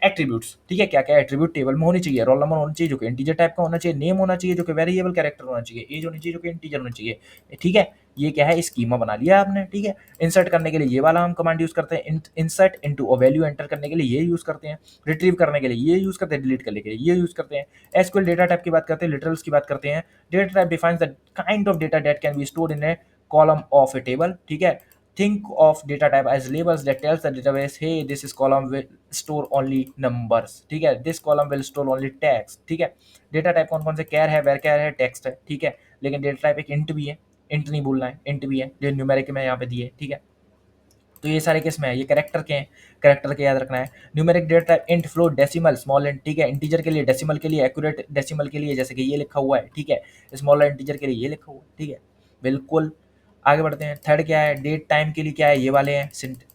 एट्रीब्यूट्स, ठीक है। क्या क्या एट्रीब्यूट टेबल में होनी चाहिए? रोल नंबर होना चाहिए जो कि इंटीजर टाइप का होना चाहिए, नेम होना चाहिए जो कि वेरिएबल कैरेक्टर होना चाहिए, एज होनी चाहिए जो कि इंटीजर होना चाहिए, ठीक है। ये क्या है? स्कीमा बना लिया आपने, ठीक है। इंसर्ट करने के लिए ये वाला हम कमांड यूज करते हैं, insert into a value enter करने के लिए ये यूज करते हैं, रिट्रीव करने के लिए ये यूज करते हैं, डिलीट करने के लिए ये यूज करते हैं। एसक्यूएल डेटा टाइप की बात करते हैं, लिटरल्स की बात करते हैं। Data type defines the kind of data that can be stored in a column of A table, ठीक है। Think of data type as labels that tells the database, hey, this is column will store only numbers, ठीक है। this column will store only text, ठीक है। Data type कौन कौन से? कैर है, वेर कैर है, टेक्स्ट है, ठीक है। लेकिन डेटा टाइप एक इंट भी है, इंट नहीं भूलना है, इंट भी है जो न्यूमेरिक में यहाँ पे दिए, ठीक है। तो ये सारे किस में है? ये कैरेक्टर के हैं, कैरेक्टर के याद रखना है। Numeric data type int, float, decimal, small int, ठीक है। इंटीजर के लिए, डेसिमल के लिए, एक्यूरेट डेसिमल के लिए जैसे कि ये लिखा हुआ है, ठीक है। स्मॉलर इंटीजर के लिए ये लिखा हुआ है, ठीक है। बिल्कुल आगे बढ़ते हैं। थर्ड क्या है? डेट टाइम के लिए क्या है? ये वाले हैं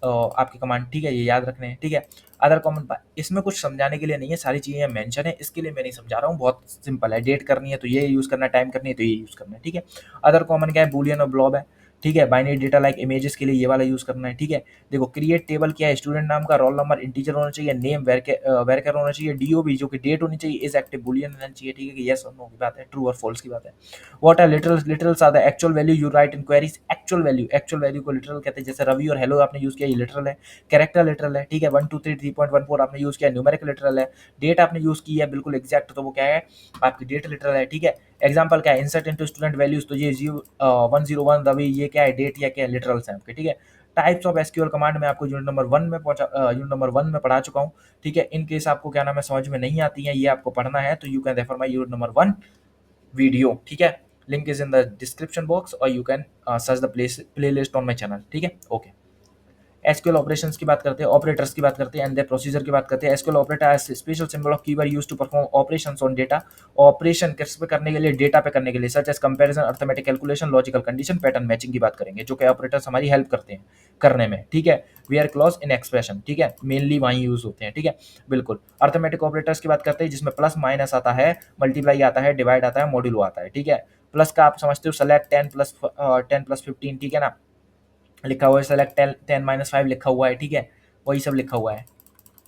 आपके कमांड, ठीक है, ये याद रखने हैं, ठीक है। अदर कॉमन, इसमें कुछ समझाने के लिए नहीं है, सारी चीज़ें मेंशन है, इसके लिए मैं नहीं समझा रहा हूँ, बहुत सिंपल है। डेट करनी है तो ये यूज़ करना है, टाइम करनी है तो ये यूज़ करना है, ठीक है। अदर कॉमन क्या है? बूलियन और ब्लॉब है, ठीक है। बाइनरी डेटा लाइक इमेजेस के लिए ये वाला यूज़ करना है, ठीक है। देखो, क्रिएट टेबल क्या है? स्टूडेंट नाम का, रोल नंबर इंटीजर होना चाहिए, नेम वेरकर होना चाहिए, डीओबी जो कि डेट होनी चाहिए, इज एक्टिव बूलियन होना चाहिए, ठीक है, कि यस और नो की बात है, ट्रू और फॉल्स की बात है। What are literals? Literals are the actual value you write in queries, actual value को लिटरल कहते हैं। जैसे रवि और हेलो आपने यूज़ किया, ये लिटरल है। कैरेक्टर लिटरल है, ठीक है। 1 2 3 3.14 आपने यूज़ किया, न्यूमेरिक लिटरल है। डेट आपने यूज़ की है बिल्कुल एग्जैक्ट, तो वो क्या है? आपकी डेट लिटरल है, ठीक है। एग्जाम्पल क्या है? इंसर्ट इनटू स्टूडेंट वैल्यूज, तो ये 101 रवि, ये क्या है? डेट या क्या है? लिटरल्स हैं आपके, ठीक है। टाइप्स ऑफ एसक्यूएल कमांड में आपको यूनिट नंबर 1 में पढ़ा चुका हूँ, ठीक है। इन केस आपको क्या नाम है समझ में नहीं आती है, ये आपको पढ़ना है, तो you can refer my unit number 1, video, ठीक है। Link is in the description box और you can search the playlist on my channel, ठीक है। ओके, एसक्यूएल ऑपरेशंस की बात करते हैं, ऑपरेटर्स की बात करते हैं एंड द प्रोसीजर की बात करते हैं। SQL operator as special symbol of keyword used to perform operations on data. Operation किस पे करने के लिए, डेटा पे करने के लिए, such as comparison, arithmetic calculation, logical condition, pattern matching की बात करेंगे, जो कि ऑपरेटर्स हमारी हेल्प करते हैं करने में, ठीक है। वेयर क्लॉज इन एक्सप्रेशन, ठीक है, मेनली वहीं यूज होते हैं, ठीक है, बिल्कुल। अर्थमेटिक ऑपरेटर्स की बात करते हैं जिसमें प्लस माइनस आता है, मल्टीप्लाई आता है, डिवाइड आता है, मॉड्यूलो आता है, ठीक है। प्लस का आप समझते हो, सेलेक्ट 10 प्लस 15, ठीक है ना, लिखा हुआ है, सेलेक्ट 10 - 5 लिखा हुआ है, ठीक है, वही सब लिखा हुआ है,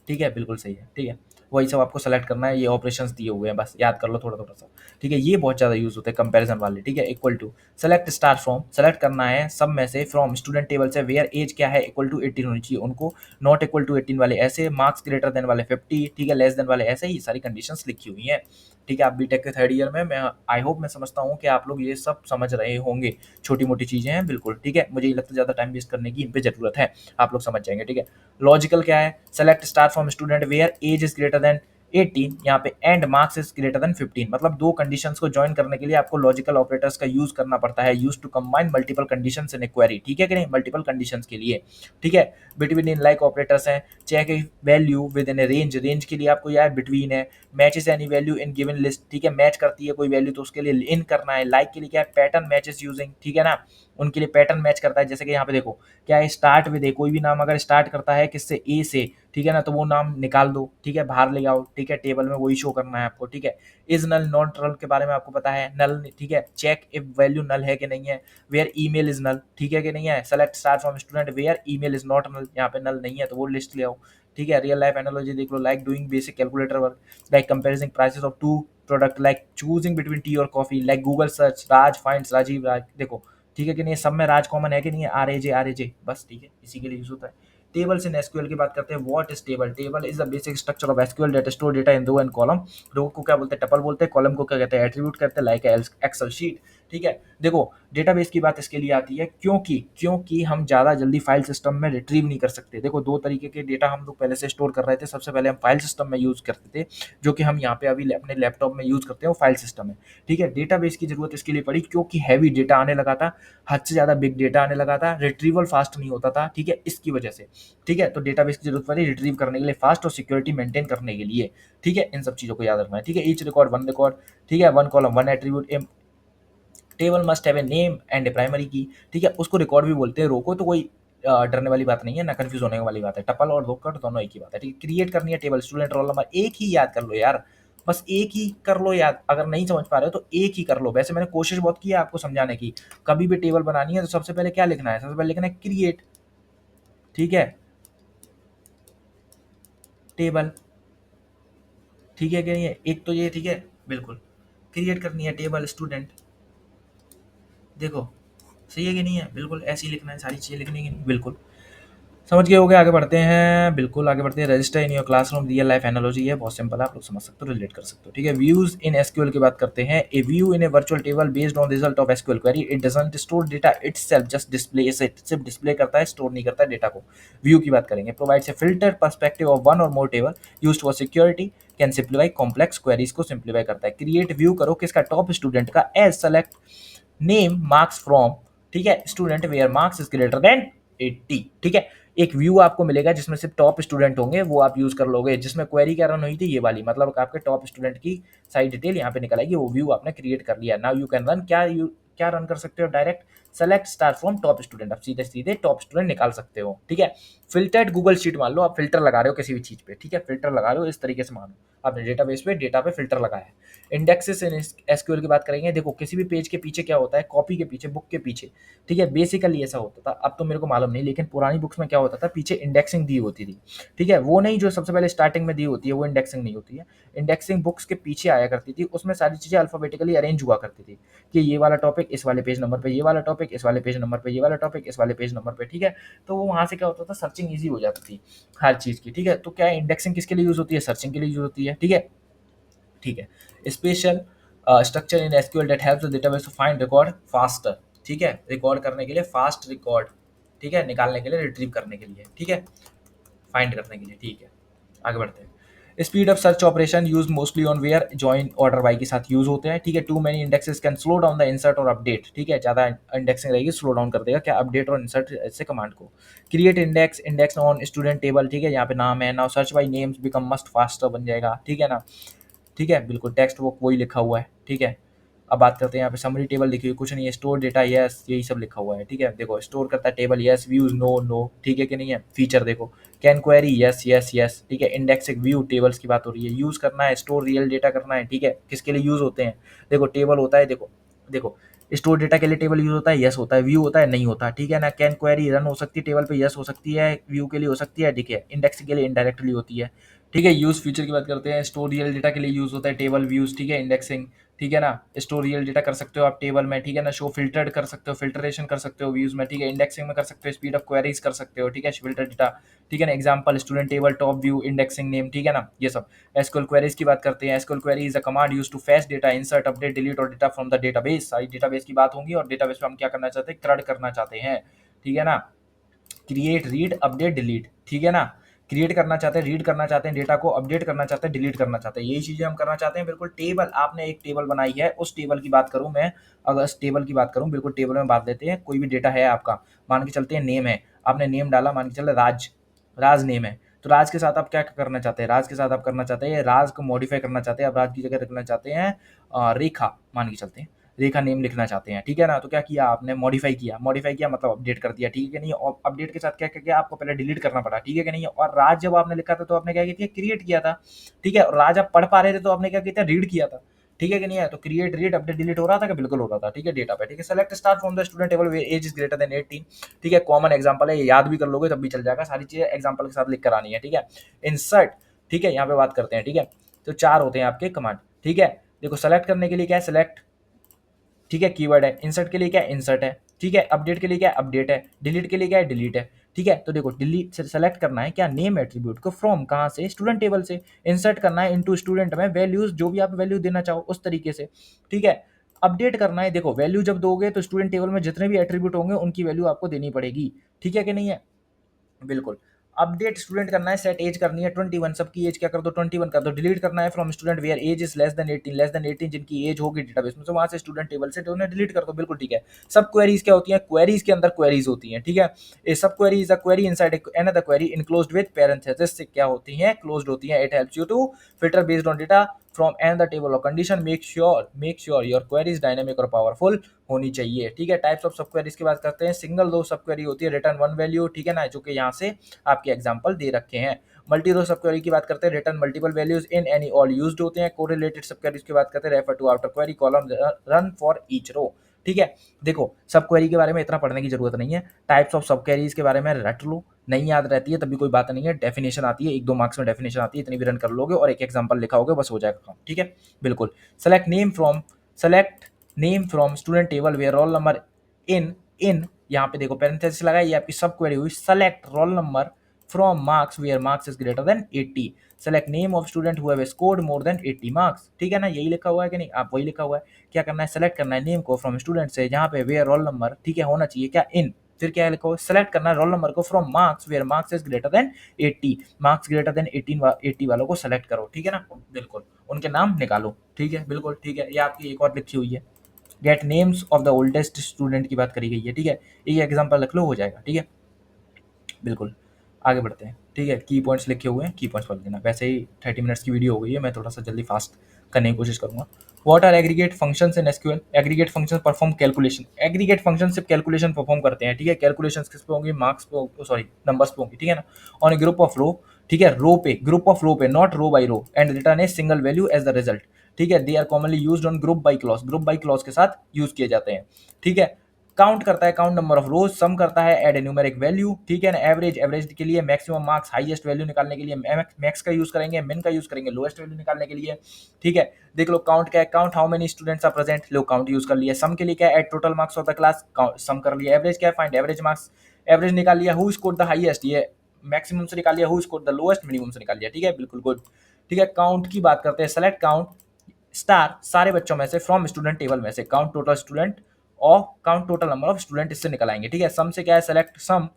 ठीक है, बिल्कुल सही है, ठीक है। वही सब आपको सेलेक्ट करना है, ये ऑपरेशंस दिए हुए हैं, बस याद कर लो थोड़ा थोड़ा सा, ठीक है। ये बहुत ज़्यादा यूज होते हैं कंपैरिजन वाले, ठीक है। Equal to, select star from, select करना है सब में से, फ्रॉम स्टूडेंट टेबल से, वेयर एज क्या है, इक्वल टू 18 होनी चाहिए उनको, नॉट इक्वल टू 18 वाले ऐसे, मार्क्स ग्रेटर देन वाले 50, ठीक है, लेस देन वाले ऐसे, ही सारी कंडीशंस लिखी हुई हैं, ठीक है। आप बीटेक के थर्ड ईयर में, मैं आई होप, मैं समझता हूँ कि आप लोग ये सब समझ रहे होंगे, छोटी मोटी चीज़ें हैं, बिल्कुल, ठीक है। मुझे ये लगता है ज़्यादा टाइम वेस्ट करने की इन पे जरूरत है, आप लोग समझ जाएंगे, ठीक है। लॉजिकल क्या है, select star from student where age is greater than 18, यहाँ पे and marks is greater than 15, मतलब दो कंडीशंस को ज्वाइन करने के लिए आपको लॉजिकल ऑपरेटर्स का यूज करना पड़ता है, use to combine multiple conditions in a query, ठीक है कि नहीं, मल्टीपल कंडीशंस के लिए, ठीक है। बिटवीन इन लाइक ऑपरेटर्स हैं, check value within a range, range के लिए आपको यार बिटवीन है, matches any value in given list, ठीक है, मैच करती है कोई वैल्यू तो उसके लिए इन करना है। लाइक के लिए क्या है, पैटर्न मैचेस यूजिंग, ठीक है ना, उनके लिए पैटर्न मैच करता है, जैसे कि यहाँ पे देखो क्या है, स्टार्ट विद ए, कोई भी नाम अगर स्टार्ट करता है किससे, ए से, ठीक है ना, तो वो नाम निकाल दो, ठीक है, बाहर ले आओ, ठीक है, टेबल में वही शो करना है आपको, ठीक है। इज नल, नॉट नल के बारे में आपको पता है, नल, ठीक है, चेक इफ वैल्यू नल है कि नहीं है, वेयर ईमेल इज नल, ठीक है कि नहीं है, select star from student where email is not null, यहाँ पे नल नहीं है तो वो लिस्ट ले आओ, ठीक है। रियल लाइफ एनालॉजी देख लो, like doing basic calculator work, like comparing prices of two product, like choosing between tea और coffee, like Google search, Raj finds Rajeev Raj, देखो, ठीक है कि नहीं, सब में राज कॉमन है कि नहीं है, आर ए जे, बस, ठीक है, इसी के लिए यूज होता है। टेबल्स इन एसक्यूएल की बात करते हैं, what is table, table is the basic structure of SQL that store data in row and column. Row को क्या बोलते हैं, टपल बोलते हैं, कॉलम को क्या कहते हैं, एट्रीब्यूट कहते हैं, लाइक एक्सेल शीट, ठीक है। देखो, डेटाबेस की बात इसके लिए आती है क्योंकि क्योंकि हम ज़्यादा जल्दी फाइल सिस्टम में रिट्रीव नहीं कर सकते। देखो, दो तरीके के डेटा हम लोग पहले से स्टोर कर रहे थे, सबसे पहले हम फाइल सिस्टम में यूज़ करते थे, जो कि हम यहाँ पे अभी अपने लैपटॉप में यूज़ करते हैं, वो फाइल सिस्टम है, ठीक है। डेटाबेस की जरूरत इसके लिए पड़ी क्योंकि हैवी डेटा आने लगा था, हद से ज़्यादा बिग डेटा आने लगा था, रिट्रीवल फास्ट नहीं होता था, ठीक है, इसकी वजह से, ठीक है। तो डेटाबेस की जरूरत पड़ी रिट्रीव करने के लिए, फास्ट और सिक्योरिटी मेंटेन करने के लिए, ठीक है, इन सब चीज़ों को याद रखना है, ठीक है। ईच रिकॉर्ड वन रिकॉर्ड, ठीक है, one column one attribute, table must have a name and A primary की, ठीक है, उसको रिकॉर्ड भी बोलते हैं, रो को, तो कोई डरने वाली बात नहीं है ना, कंफ्यूज होने वाली बात है, टपल और रिकॉर्ड दोनों एक ही बात है, ठीक है। क्रिएट करनी है टेबल, स्टूडेंट रोल नंबर, एक ही याद कर लो यार, बस एक ही कर लो याद, अगर नहीं समझ पा रहे हो तो एक ही कर लो। वैसे मैंने कोशिश बहुत की है आपको समझाने की, कभी भी टेबल बनानी है तो सबसे पहले क्या लिखना है, सबसे पहले लिखना है क्रिएट, ठीक है, टेबल, ठीक है कि नहीं है, एक तो ये, ठीक है, बिल्कुल, क्रिएट करनी है टेबल स्टूडेंट, देखो, सही है कि नहीं है, बिल्कुल ऐसे ही लिखना है, सारी चीज़ें लिखनी है, बिल्कुल समझ गए होगे। आगे बढ़ते हैं, बिल्कुल आगे बढ़ते हैं। Register in your classroom, real life analogy है, बहुत सिंपल है, आप लोग समझ सकते हो, रिलेट कर सकते हो, ठीक है। व्यूज इन एसक्यूएल की बात करते हैं, a view in a virtual table based on result of SQL query, it doesn't store data itself, just displays it, सिर्फ डिस्प्ले करता है, स्टोर नहीं करता है डेटा को। व्यू की बात करेंगे, provides a filter perspective of one और more table used for security, can simplify complex queries को सिंप्लीफाई करता है। क्रिएट व्यू करो किसका, टॉप स्टूडेंट का, as select name marks from, ठीक है, student where marks is greater than 80, ठीक है। एक व्यू आपको मिलेगा जिसमें सिर्फ टॉप स्टूडेंट होंगे, वो आप यूज कर लोगे, जिसमें क्वेरी क्या रन हुई थी, ये वाली, मतलब आपके टॉप स्टूडेंट की सारी डिटेल यहाँ पे निकल आएगी, वो व्यू आपने क्रिएट कर लिया। नाउ यू कैन रन, क्या रन कर सकते हो, direct select star from top student, आप सीधे सीधे टॉप स्टूडेंट निकाल सकते हो, ठीक है। फिल्टर्ड गूगल शीट मान लो, आप फिल्टर लगा रहे हो किसी भी चीज पे, ठीक है, फिल्टर लगा रहे हो इस तरीके से मानो, आपने डेटाबेस पे डेटा पे फिल्टर लगाया है। इंडेक्सेस इन एसक्यूएल की बात करेंगे, देखो किसी भी पेज के पीछे क्या होता है, कॉपी के पीछे, बुक के पीछे, ठीक है, बेसिकली ऐसा होता था, अब तो मेरे को मालूम नहीं, लेकिन पुरानी बुक्स में क्या होता था, पीछे इंडेक्सिंग दी होती थी, ठीक है, वो नहीं जो सबसे पहले स्टार्टिंग में दी होती है, वो इंडेक्सिंग नहीं होती है। इंडेक्सिंग बुक्स के पीछे आया करती थी, उसमें सारी चीज़ें अल्फाबेटिकली अरेंज हुआ करती थी, कि ये वाला टॉपिक इस वाले पेज नंबर पे, ये वाला टॉपिक इस वाले पेज नंबर पे, ये वाला टॉपिक इस वाले पेज नंबर पे, ठीक है। तो वो वहाँ से क्या होता था, सर्चिंग ईजी हो जाती थी हर चीज़ की, ठीक है। तो क्या इंडेक्सिंग किसके लिए यूज होती है, सर्चिंग के लिए यूज होती है, ठीक है, ठीक है। Special structure in SQL that helps the database to find record faster, ठीक है, रिकॉर्ड करने के लिए, फास्ट रिकॉर्ड, ठीक है, निकालने के लिए, रिट्रीव करने के लिए, ठीक है, फाइंड करने के लिए, ठीक है। आगे बढ़ते हैं। Speed of search operation use mostly on where join order by के साथ यूज होते हैं, ठीक है। Too many indexes can slow down the insert और अपडेट, ठीक है, ज़्यादा इंडेक्सिंग रहेगी स्लो डाउन कर देगा क्या अपडेट और इंसर्ट ऐसे कमांड को। Create index, index on student table, ठीक है, यहाँ पे नाम है। Now search by names become must faster बन जाएगा, ठीक है ना, ठीक है, बिल्कुल टेक्स्ट बुक वही लिखा हुआ है, ठीक है। अब बात करते हैं यहाँ पे समरी टेबल देखिए, कुछ नहीं है, स्टोर डेटा यस, यही सब लिखा हुआ है, ठीक है। देखो स्टोर करता है table yes, views no no, ठीक है कि नहीं है। फीचर देखो can query yes yes yes, ठीक है। इंडेक्स एक व्यू टेबल्स की बात हो रही है। यूज करना है स्टोर रियल डेटा करना है, ठीक है। किसके लिए यूज होते हैं, देखो टेबल होता है, देखो देखो स्टोर डेटा के लिए टेबल यूज होता है, यस होता है, व्यू होता है, नहीं होता, ठीक है ना। कैन क्वेरी रन हो सकती है टेबल पे, यस हो सकती है, व्यू के लिए हो सकती है, ठीक है। इंडेक्स के लिए इनडायरेक्टली होती है, ठीक है। यूज फीचर की बात करते हैं, स्टोर रियल डेटा के लिए यूज होता है टेबल व्यूज, ठीक है। इंडेक्सिंग, ठीक है ना, स्टोर रियल डेटा कर सकते हो आप टेबल में, ठीक है ना। शो फिल्टर्ड कर सकते हो, फिल्टरेशन कर सकते हो व्यूज में, ठीक है। इंडेक्सिंग में कर सकते हो, स्पीड ऑफ क्वेरीज कर सकते हो, ठीक है। फिल्टर डेटा, ठीक है ना। Example student table, top view, indexing name, ठीक है ना, ये सब। एसक्यूएल क्वेरीज की बात करते हैं। SQL query is a command used to fetch data, insert, update, delete और डेटा फ्रॉम द डेटाबेस। सारी डेटाबेस की बात होंगी और डेटाबेस पे हम क्या करना चाहते हैं, क्रड करना चाहते हैं, ठीक है ना। क्रिएट, रीड, अपडेट, डिलीट, ठीक है ना। क्रिएट करना चाहते हैं, रीड करना चाहते हैं डेटा को, अपडेट करना चाहते हैं, डिलीट करना चाहते हैं, यही चीजें हम करना चाहते हैं। बिल्कुल टेबल, आपने एक टेबल बनाई है, उस टेबल की बात करूं मैं, अगर इस टेबल की बात करूं, बिल्कुल टेबल में बात लेते हैं। कोई भी डेटा है आपका, मान के चलते हैं नेम है, आपने नेम डाला, मान के चले राज, राज नेम है, तो राज के साथ आप क्या करना चाहते हैं, राज के साथ आप करना चाहते हैं राज को मॉडिफाई करना चाहते हैं, आप राज की जगह रखना चाहते हैं रेखा, मान के चलते हैं रेखा नेम लिखना चाहते हैं, ठीक है ना। तो क्या किया आपने, मॉडिफाई किया, मॉडिफाई किया मतलब अपडेट कर दिया, ठीक है कि नहीं। और अपडेट के साथ क्या क्या किया, आपको पहले डिलीट करना पड़ा, ठीक है कि नहीं। और राज जब आपने लिखा था तो आपने क्या किया, क्रिएट किया था, ठीक है। और राज आप पढ़ पा रहे थे तो आपने क्या किया था, रीड किया था, ठीक है कि नहीं है। तो क्रिएट, रीड, अपडेट, डिलीट हो रहा था कि बिल्कुल हो रहा था, ठीक है, डेटा पे, ठीक है। Select star from the student table where age is greater than 18, ठीक है। कॉमन एग्जांपल है, ये याद भी कर लोगे तब भी चल जाएगा, सारी चीजें एग्जांपल के साथ लिख कर आनी है, ठीक है। इंसर्ट, ठीक है, यहाँ पे बात करते हैं, ठीक है। तो 4 होते हैं आपके कमांड, ठीक है। देखो सेलेक्ट करने के लिए क्या है, सेलेक्ट, ठीक है, कीवर्ड है। इंसर्ट के लिए क्या है, इंसर्ट है, ठीक है। अपडेट के लिए क्या है, अपडेट है। डिलीट के लिए क्या है, डिलीट है, ठीक है। तो देखो डिलीट से सेलेक्ट करना है क्या, नेम एट्रीब्यूट को, फ्रॉम कहाँ से, स्टूडेंट टेबल से। इंसर्ट करना है इनटू स्टूडेंट में वैल्यूज, जो भी आप वैल्यू देना चाहो उस तरीके से, ठीक है। अपडेट करना है, देखो वैल्यू जब दोगे तो स्टूडेंट टेबल में जितने भी एट्रीब्यूट होंगे उनकी वैल्यू आपको देनी पड़ेगी, ठीक है कि नहीं है, बिल्कुल। अपडेट स्टूडेंट करना है, सेट एज करनी है 21, सबकी एज क्या कर दो 21 कर दो। डिलीट करना है from student where age is less than 18, less than 18 जिनकी एज होगी डेटाबेस में, तो वहां से स्टूडेंट टेबल से उन्हें डिलीट कर दो, बिल्कुल ठीक है। सब क्वेरीज क्या होती हैं, क्वेरीज के अंदर क्वेरीज होती हैं, ठीक है। ये subquery is a query inside another query enclosed with parenthesis से क्या होती हैं, क्लोज्ड होती हैं। It helps you to filter based on data from another table or condition, make sure your query is dynamic और powerful होनी चाहिए, ठीक है। टाइप्स ऑफ सब क्वेरीज की बात करते हैं। सिंगल रो सब क्वेरी होती है, रिटर्न वन वैल्यू, ठीक है ना, जो कि यहाँ से आपके एग्जांपल दे रखे हैं। मल्टी रो सब क्वेरी की बात करते हैं, return multiple values in any all used होते हैं। कोरिलेटेड सब क्वेरीज की बात करते हैं, refer to after query column run for each row, ठीक है। देखो सब क्वेरी के बारे में इतना पढ़ने की जरूरत नहीं है, टाइप्स ऑफ सब क्वेरीज के बारे में रट लो, नहीं याद रहती है तभी कोई बात नहीं है। डेफिनेशन आती है, 1-2 मार्क्स में डेफिनेशन आती है, इतनी भी रन कर लोगे और एक एग्जांपल लिखा होगा बस हो जाएगा काम, ठीक है, बिल्कुल। Select name from student table where roll number in यहाँ पे देखो पैरेंथेसिस लगा, ये आपकी सब क्वेरी हुई। Select roll number from marks where marks is greater than 80। Select name of student who have scored more than 80 marks, ठीक है ना, यही लिखा हुआ है कि नहीं, आप वही लिखा हुआ है। क्या करना है, सेलेक्ट करना है नेम को फ्रॉम स्टूडेंट से, जहाँ पे वेयर रोल नंबर, ठीक है, होना चाहिए क्या, इन, फिर क्या लिखा हुआ, सेलेक्ट करना है रोल नंबर को from marks where marks is greater than 80, marks greater than 80 वालों को सेलेक्ट करो, ठीक है ना, बिल्कुल, उनके नाम निकालो, ठीक है, बिल्कुल ठीक है। ये आपकी एक और लिखी हुई है, get names of the oldest student की बात करी गई है, ठीक है। एक एग्जांपल रख लो हो जाएगा, ठीक है, बिल्कुल। आगे बढ़ते हैं, ठीक है। की पॉइंट्स लिखे हुए हैं, की पॉइंट्स पढ़ लेना। वैसे ही 30 मिनट्स की वीडियो हो गई है, मैं थोड़ा सा जल्दी फास्ट करने की कोशिश करूंगा। What are aggregate functions in SQL, aggregate function perform calculation, aggregate function सिर्फ कैलकुलेशन परफॉर्म करते हैं, ठीक है। कैलकुलेशन किस पे होंगी, मार्क्स पे, सॉरी नंबर्स पे होंगी, ठीक है ना। On a group of row, ठीक है, रो पे, ग्रुप ऑफ रो पे, not row by row, and return a single value as the result, ठीक है। They are commonly used on group by clause, group by clause के साथ use किए जाते हैं, ठीक है। काउंट करता है, काउंट नंबर ऑफ रोज, सम करता है, एड ए न्यूमेरिक वैल्यू, ठीक है ना। एवरेज, एवरेज के लिए मैक्सिमम मार्क्स, हाईएस्ट वैल्यू निकालने के लिए मैक्स का यूज करेंगे, मिन का यूज करेंगे लोएस्ट वैल्यू निकालने के लिए, ठीक है। देख लो काउंट क्या है, count how many students are present, लो काउंट यूज कर लिया। सम के लिए क्या है, add total marks of the class, sum कर लिया। एवरेज क्या है, फाइंड एवरेज मार्क्स, एवरेज निकाल लिया। हु स्कोर्ड द हाईएस्ट, ये मैक्सिमम से निकाल लिया। Who scored the lowest, minimum से निकाल लिया, ठीक है, बिल्कुल गुड, ठीक है। काउंट की बात करते हैं, सेलेक्ट काउंट स्टार सारे बच्चों में से, फ्रॉम स्टूडेंट टेबल में से, काउंट टोटल स्टूडेंट और count total number of student, इससे निकल आएंगे, ठीक है। सम से क्या है, सेलेक्ट सम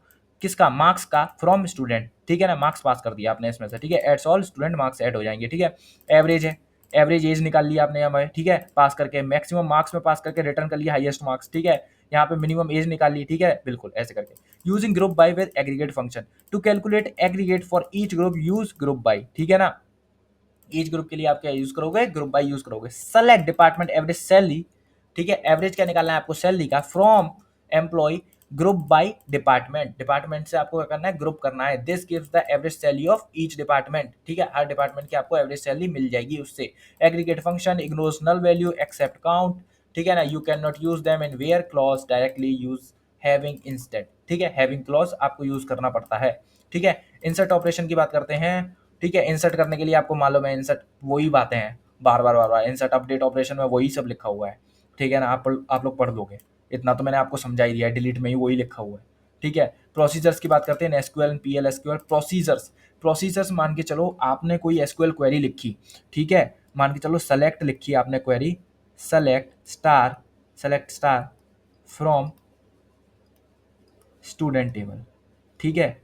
किसका, मार्क्स का, फ्रॉम स्टूडेंट, ठीक है ना, मार्क्स पास कर दिया आपने इसमें से, ठीक है, adds all student marks add हो जाएंगे, ठीक है। एवरेज है, एवरेज एज निकाल लिया आपने यहाँ पे, ठीक है, पास करके मैक्सिमम मार्क्स में पास करके रिटर्न कर लिया हाईएस्ट मार्क्स, ठीक है, यहाँ पे मिनिमम एज निकाल ली, ठीक है, बिल्कुल ऐसे करके। Using group by with aggregate function to calculate aggregate for each group use group by, ठीक है ना। ईच ग्रुप के लिए आप क्या यूज करोगे, ग्रुप बाय यूज करोगे। सेलेक्ट डिपार्टमेंट एवरेज सैलरी, ठीक है, एवरेज क्या निकालना है आपको, सैलरी का, from employ group by department, department से आपको क्या करना है, ग्रुप करना है। This gives the average salary of each department, ठीक है, हर डिपार्टमेंट की आपको एवरेज सैलरी मिल जाएगी उससे। Aggregate function ignores null value except count, ठीक है ना, you can not use them in where clause directly use having instead, ठीक है, हैविंग क्लॉज आपको यूज करना पड़ता है, ठीक है। इंसर्ट ऑपरेशन की बात करते हैं, ठीक है, इंसर्ट करने के लिए आपको मालूम है, इंसर्ट वही बातें हैं, बार बार इंसर्ट अपडेट ऑपरेशन में वही सब लिखा हुआ है, ठीक है ना, आप लोग पढ़ लोगे, इतना तो मैंने आपको समझा ही दिया है, डिलीट में ही वही लिखा हुआ है, ठीक है। प्रोसीजर्स की बात करते हैं, SQL PL SQL procedures. Procedures मान के चलो आपने कोई एसक्यूएल क्वेरी लिखी, ठीक है, मान के चलो सेलेक्ट लिखी आपने query, select star from student table, ठीक है,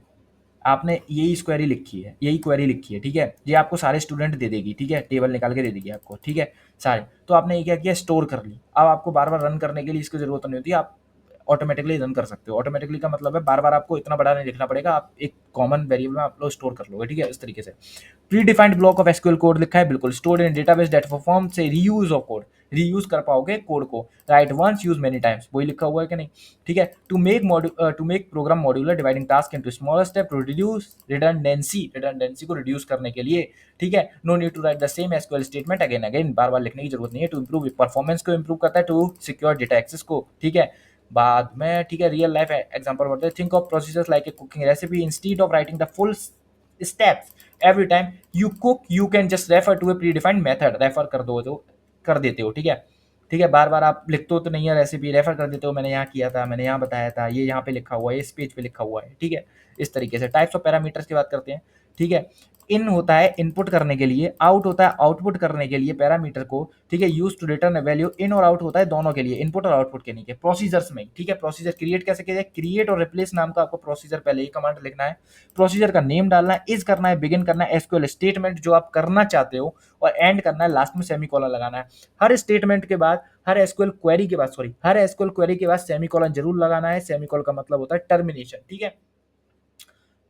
आपने यही क्वेरी लिखी है, यही क्वेरी लिखी है, ठीक है, ये आपको सारे स्टूडेंट दे देगी, ठीक है, टेबल निकाल के दे देगी आपको, ठीक है, सारे। तो आपने ये क्या किया, स्टोर कर ली। अब आपको बार बार रन करने के लिए इसकी जरूरत नहीं होती, आप ऑटोमेटिकली रन कर सकते हो। ऑटोमेटिकली का मतलब है बार बार आपको इतना बड़ा नहीं लिखना पड़ेगा, आप एक कॉमन वेरिएबल में आप लोग स्टोर कर लोगे, ठीक है, इस तरीके से। Predefined block of SQL code लिखा है, बिल्कुल, stored in database that perform से रीयूज ऑफ कोड, रीयूज कर पाओगे कोड को, write once use many times, वही लिखा हुआ है कि नहीं, ठीक है। To make program modular dividing task into smaller step to reduce redundancy को रिड्यूस करने के लिए, ठीक है। No need to write the same SQL statement again again, बार बार लिखने की जरूरत नहीं है। टू इंप्रूव परफॉर्मेंस को इंप्रूव करता है, टू सिक्योर डेटा एक्सेस को, ठीक है। बाद में, ठीक है, रियल लाइफ एग्जांपल बढ़ते हैं। Think of procedures like a cooking recipe, instead of writing the full steps every time you cook you can just refer to a predefined method, refer कर दो तो कर देते हो, ठीक है, ठीक है, बार बार आप लिखते हो तो नहीं है रेसिपी, रेफर कर देते हो, मैंने यहाँ किया था, मैंने यहाँ बताया था, ये यहाँ पे लिखा हुआ है, इस पेज पे लिखा हुआ है, ठीक है, इस तरीके से। टाइप्स ऑफ पैरामीटर्स की बात करते हैं, ठीक है। इन होता है इनपुट करने के लिए, आउट होता है आउटपुट करने के लिए पैरामीटर को, ठीक है। यूज टू रिटर्न वैल्यू, इन और आउट होता है दोनों के लिए, इनपुट और आउटपुट के लिए, प्रोसीजर्स में, ठीक है। प्रोसीजर क्रिएट कैसे किया जाए, क्रिएट और रिप्लेस नाम का आपको प्रोसीजर पहले ही कमांड लिखना है, प्रोसीजर का नेम डालना है, इज करना है, बिगिन करना है, एसक्यूएल स्टेटमेंट जो आप करना चाहते हो, और एंड करना है, लास्ट में सेमीकोलन लगाना है। हर स्टेटमेंट के बाद, हर एसक्यूएल क्वेरी के बाद, हर एसक्यूएल क्वेरी के बाद सेमीकोलन जरूर लगाना है। सेमीकोलन का मतलब होता है टर्मिनेशन, ठीक है,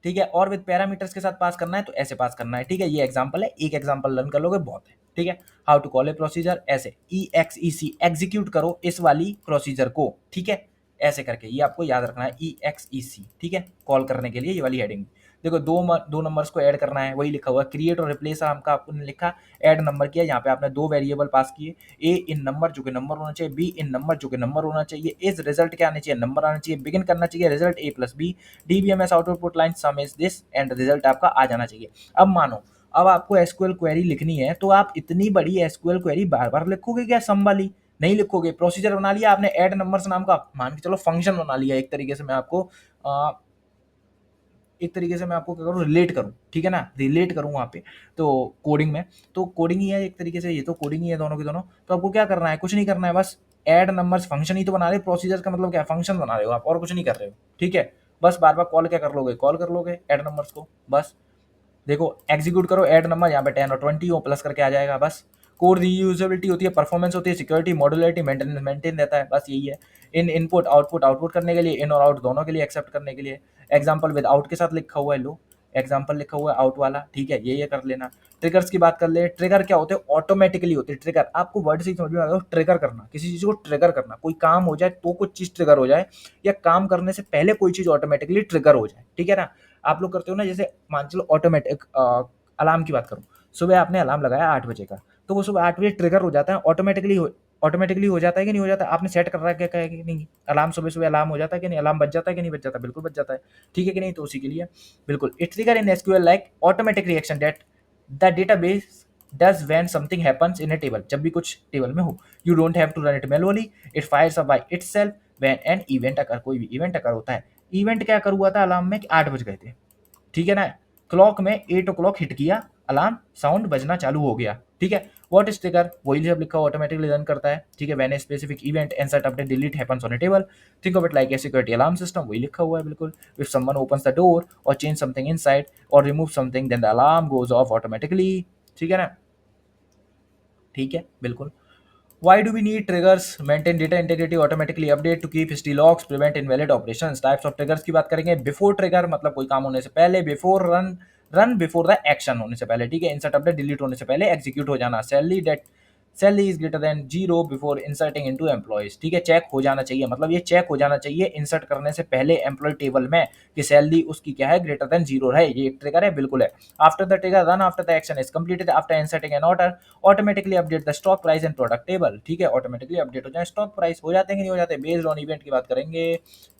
ठीक है। और विद पैरामीटर्स के साथ पास करना है तो ऐसे पास करना है, ठीक है। ये एग्जांपल है, एक एग्जांपल लर्न कर लोगे बहुत है, ठीक है। How to call a procedure, ऐसे EXEC एग्जीक्यूट करो इस वाली प्रोसीजर को, ठीक है, ऐसे करके ये आपको याद रखना है, EXEC, ठीक है, कॉल करने के लिए ये वाली हेडिंग। देखो दो नंबर्स को ऐड करना है, वही लिखा हुआ है, क्रिएट और रिप्लेस आपका आपने लिखा, ऐड नंबर किया, यहाँ पे आपने दो वेरिएबल पास किए, ए इन नंबर जो कि नंबर होना चाहिए, बी इन नंबर जो कि नंबर होना चाहिए, इस रिजल्ट क्या आना चाहिए, नंबर आना चाहिए, बिगिन करना चाहिए result A+B, DBMS output line some is this and result आपका आ जाना चाहिए। अब मानो अब आपको एसक्यूएल क्वेरी लिखनी है, तो आप इतनी बड़ी एसक्यूएल क्वेरी बार बार लिखोगे क्या, सम वाली नहीं लिखोगे। प्रोसीजर बना लिया आपने, ऐड नंबर्स नाम का मान के चलो फंक्शन बना लिया, एक तरीके से मैं आपको क्या करूँ, रिलेट करूँ, ठीक है ना, रिलेट करूँ वहाँ पे, तो कोडिंग में, तो कोडिंग ही है एक तरीके से, ये तो कोडिंग ही है दोनों की दोनों। तो आपको क्या करना है, कुछ नहीं करना है, बस ऐड नंबर्स फंक्शन ही तो बना रहे हो, प्रोसीजर का मतलब क्या, फंक्शन बना रहे हो आप, और कुछ नहीं कर रहे हो, ठीक है। बस बार बार कॉल क्या कर लोगे, कॉल कर लोगे ऐड नंबर्स को, बस देखो एग्जीक्यूट करो, ऐड नंबर यहाँ पे 10 और 20 हो, प्लस करके आ जाएगा, बस। कोड रीयूजेबिलिटी होती है, परफॉर्मेंस होती है, सिक्योरिटी, मॉड्यूलरिटी, मेंटेन रहता है, बस यही है। इन इनपुट आउटपुट करने के लिए, इन और आउट दोनों के लिए एक्सेप्ट करने के लिए। एग्जाम्पल विद आउट के साथ लिखा हुआ है, लो एग्जाम्पल लिखा हुआ है आउट वाला, ठीक है, ये कर लेना। ट्रिगर्स की बात कर ले, ट्रिगर क्या होते हैं, ऑटोमेटिकली होते हैं ट्रिगर, आपको वर्ड से ही समझ में आ रहा है, ट्रिगर करना, किसी चीज को ट्रिगर करना, कोई काम हो जाए तो कुछ चीज ट्रिगर हो जाए, या काम करने से पहले कोई चीज ऑटोमेटिकली ट्रिगर हो जाए, ठीक है ना। आप लोग करते हो ना, जैसे मान चलो ऑटोमेटिक अलार्म की बात करूँ, सुबह आपने अलार्म लगाया 8 बजे का, तो वो सुबह 8 बजे ट्रिगर हो जाता है, ऑटोमेटिकली हो जाता है कि नहीं हो जाता, आपने सेट कर रखा है कि नहीं, अलार्म सुबह सुबह अलार्म हो जाता है कि नहीं, अलार्म बज जाता है कि नहीं बज जाता, बिल्कुल बज जाता है, ठीक है कि नहीं, तो उसी के लिए बिल्कुल it trigger in SQL like automatic reaction that the database does when something happens in a table, जब भी कुछ टेबल में हो, you don't have to run it manually, it fires up by itself when an event occur, कोई भी event occur होता है। Event क्या कर हुआ था अलार्म में कि 8 बज गए थे, ठीक है ना, क्लॉक में 8 o'clock हिट किया, अलार्म साउंड बजना चालू हो गया, ठीक है। व्हाट इज ट्रिगर, वही सब लिखा हुआ ऑटोमेटिकली रन करता है, ठीक है। When a specific event insert update delete happens on a table, think of it like a security alarm system, वही लिखा हुआ है बिल्कुल। If someone opens the door और चेंज समथिंग इनसाइड और remove something then the alarm goes off automatically, ठीक है ना, ठीक है बिल्कुल। Why do we need triggers? Maintain data integrity, automatically update to keep history logs, prevent invalid operations. Types of triggers की बात करेंगे। Before trigger मतलब कोई काम होने से पहले, before run before the action होने से पहले, ठीक है। Insert update delete होने से पहले execute हो जाना। Salary is greater than zero before inserting into employees, ठीक है। चेक हो जाना चाहिए, मतलब ये चेक हो जाना चाहिए इंसर्ट करने से पहले एम्प्लॉय टेबल में कि सैलरी उसकी क्या है, ग्रेटर देन जीरो है। ये ट्रिगर है, बिल्कुल है। After the trigger run after the action is completed after inserting an order automatically update the stock price and product table, ठीक है। ऑटोमेटिकली अपडेट हो जाए स्टॉक प्राइस, हो जाते हैं कि नहीं हो जाते। बेस्ड ऑन इवेंट की बात करेंगे,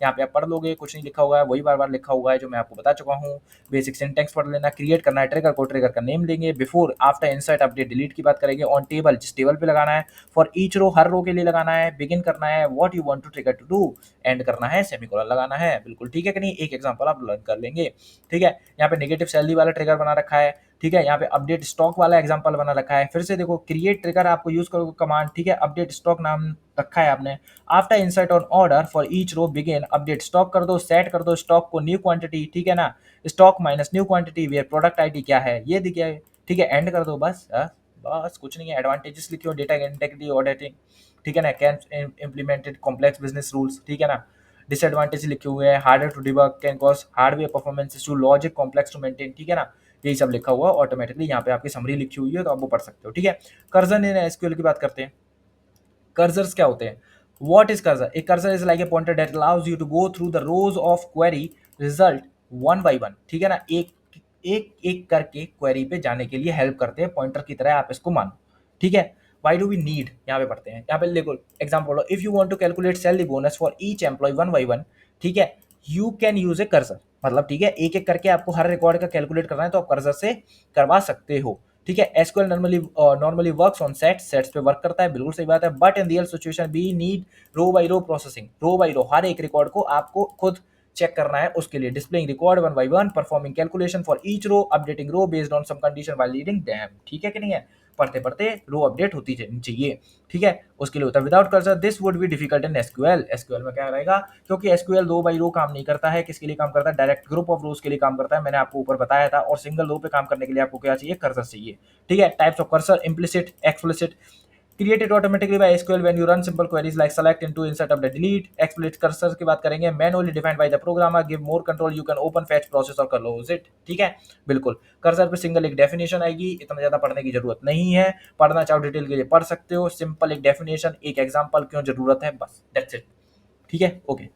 यहाँ पे आप पढ़ लोगे, कुछ नहीं लिखा हुआ है, वही बार बार लिखा हुआ है जो मैं आपको बता चुका हूँ। बेसिक सिंटेक्स पढ़ लेना। क्रिएट करना है ट्रिगर को, ट्रिगर का नेम देंगे। Before after insert update delete की बात करेंगे। ऑन टेबल, जिस टेबल पे लगाना है। फॉर ईच रो, हर रो के लिए लगाना है। बिगिन करना है what you want to trigger to do, end करना है सेमीकोलन लगाना है, बिल्कुल ठीक है कि नहीं। एक एग्जांपल आप लर्न कर लेंगे, ठीक है। यहाँ पे नेगेटिव सैलरी वाला ट्रिगर बना रखा है, ठीक है। यहाँ पे अपडेट स्टॉक वाला एग्जांपल बना रखा है। फिर से देखो, क्रिएट ट्रिगर आपको यूज करोगे कमांड, ठीक है। अपडेट स्टॉक नाम रखा है आपने। After insert on order for each row begin update stock कर दो, सेट कर दो स्टॉक को न्यू क्वांटिटी, ठीक है ना। Stock minus new quantity where product ID क्या है ये दिखे, ठीक है। एंड कर दो बस, बस कुछ नहीं है। एडवांटेजेस लिखियो, डेटा इंटेग्रिटी ऑडिटिंग, ठीक है ना। Can implemented complex business rules, ठीक है ना। डिसएडवांटेज लिखे हुए हैं, harder to debug, can cause hardware performance issue, logic complex to maintain, ठीक है ना। यही सब लिखा हुआ ऑटोमेटिकली, यहाँ पे आपकी समरी लिखी हुई है तो आप वो पढ़ सकते हो, ठीक है। कर्जन इन एसक्यूएल की बात करते हैं। कर्सर्स क्या होते हैं? What is cursor? A cursor is like a pointer that allows you to go through the rows of query result one by one, ठीक है ना। एक एक एक करके क्वेरी पे जाने के लिए हेल्प करते हैं, पॉइंटर की तरह आप इसको मानो, ठीक है। वाई डू वी नीड, यहाँ पे पढ़ते हैं। यहाँ पे देखो example, if you want to calculate salary bonus for each employee one by one, ठीक है, you can use a cursor, मतलब ठीक है, एक एक करके आपको हर रिकॉर्ड का कैलकुलेट करना है तो आप कर्सर से करवा सकते हो, ठीक है। SQL normally works on sets पे वर्क करता है, बिल्कुल सही बात है। But in real situation we need row by row processing, row by row, हर एक रिकॉर्ड को आपको खुद चेक करना है, उसके लिए displaying record one by one, performing calculation for each row, updating row based on some condition while reading them, ठीक है कि नहीं है। पढ़ते पढ़ते रो अपडेट होती चाहिए, ठीक है। उसके लिए होता है without cursor this would be difficult in SQL. SQL में क्या रहेगा, क्योंकि एसक्यूएल रो बाई रो काम नहीं करता है। किसके लिए काम करता है? डायरेक्ट ग्रुप ऑफ रोज के लिए काम करता है, मैंने आपको ऊपर बताया था। और सिंगल रो पे काम करने के लिए आपको क्या चाहिए? कर्सर चाहिए, ठीक है। Types of cursor, implicit, explicit. Created automatically bye SQL when you run simple queries like select into insert update delete. Explicit cursor की बात करेंगे, manually defined by the programmer, give more control, you can open fetch process और close it, ठीक है बिल्कुल। Cursor पे single एक definition आएगी, इतना ज्यादा पढ़ने की जरूरत नहीं है। पढ़ना चाहो डिटेल के लिए पढ़ सकते हो, सिंपल एक डेफिनेशन, एक एग्जांपल, क्यों जरूरत है, बस दैट्स इट, ठीक है ओके।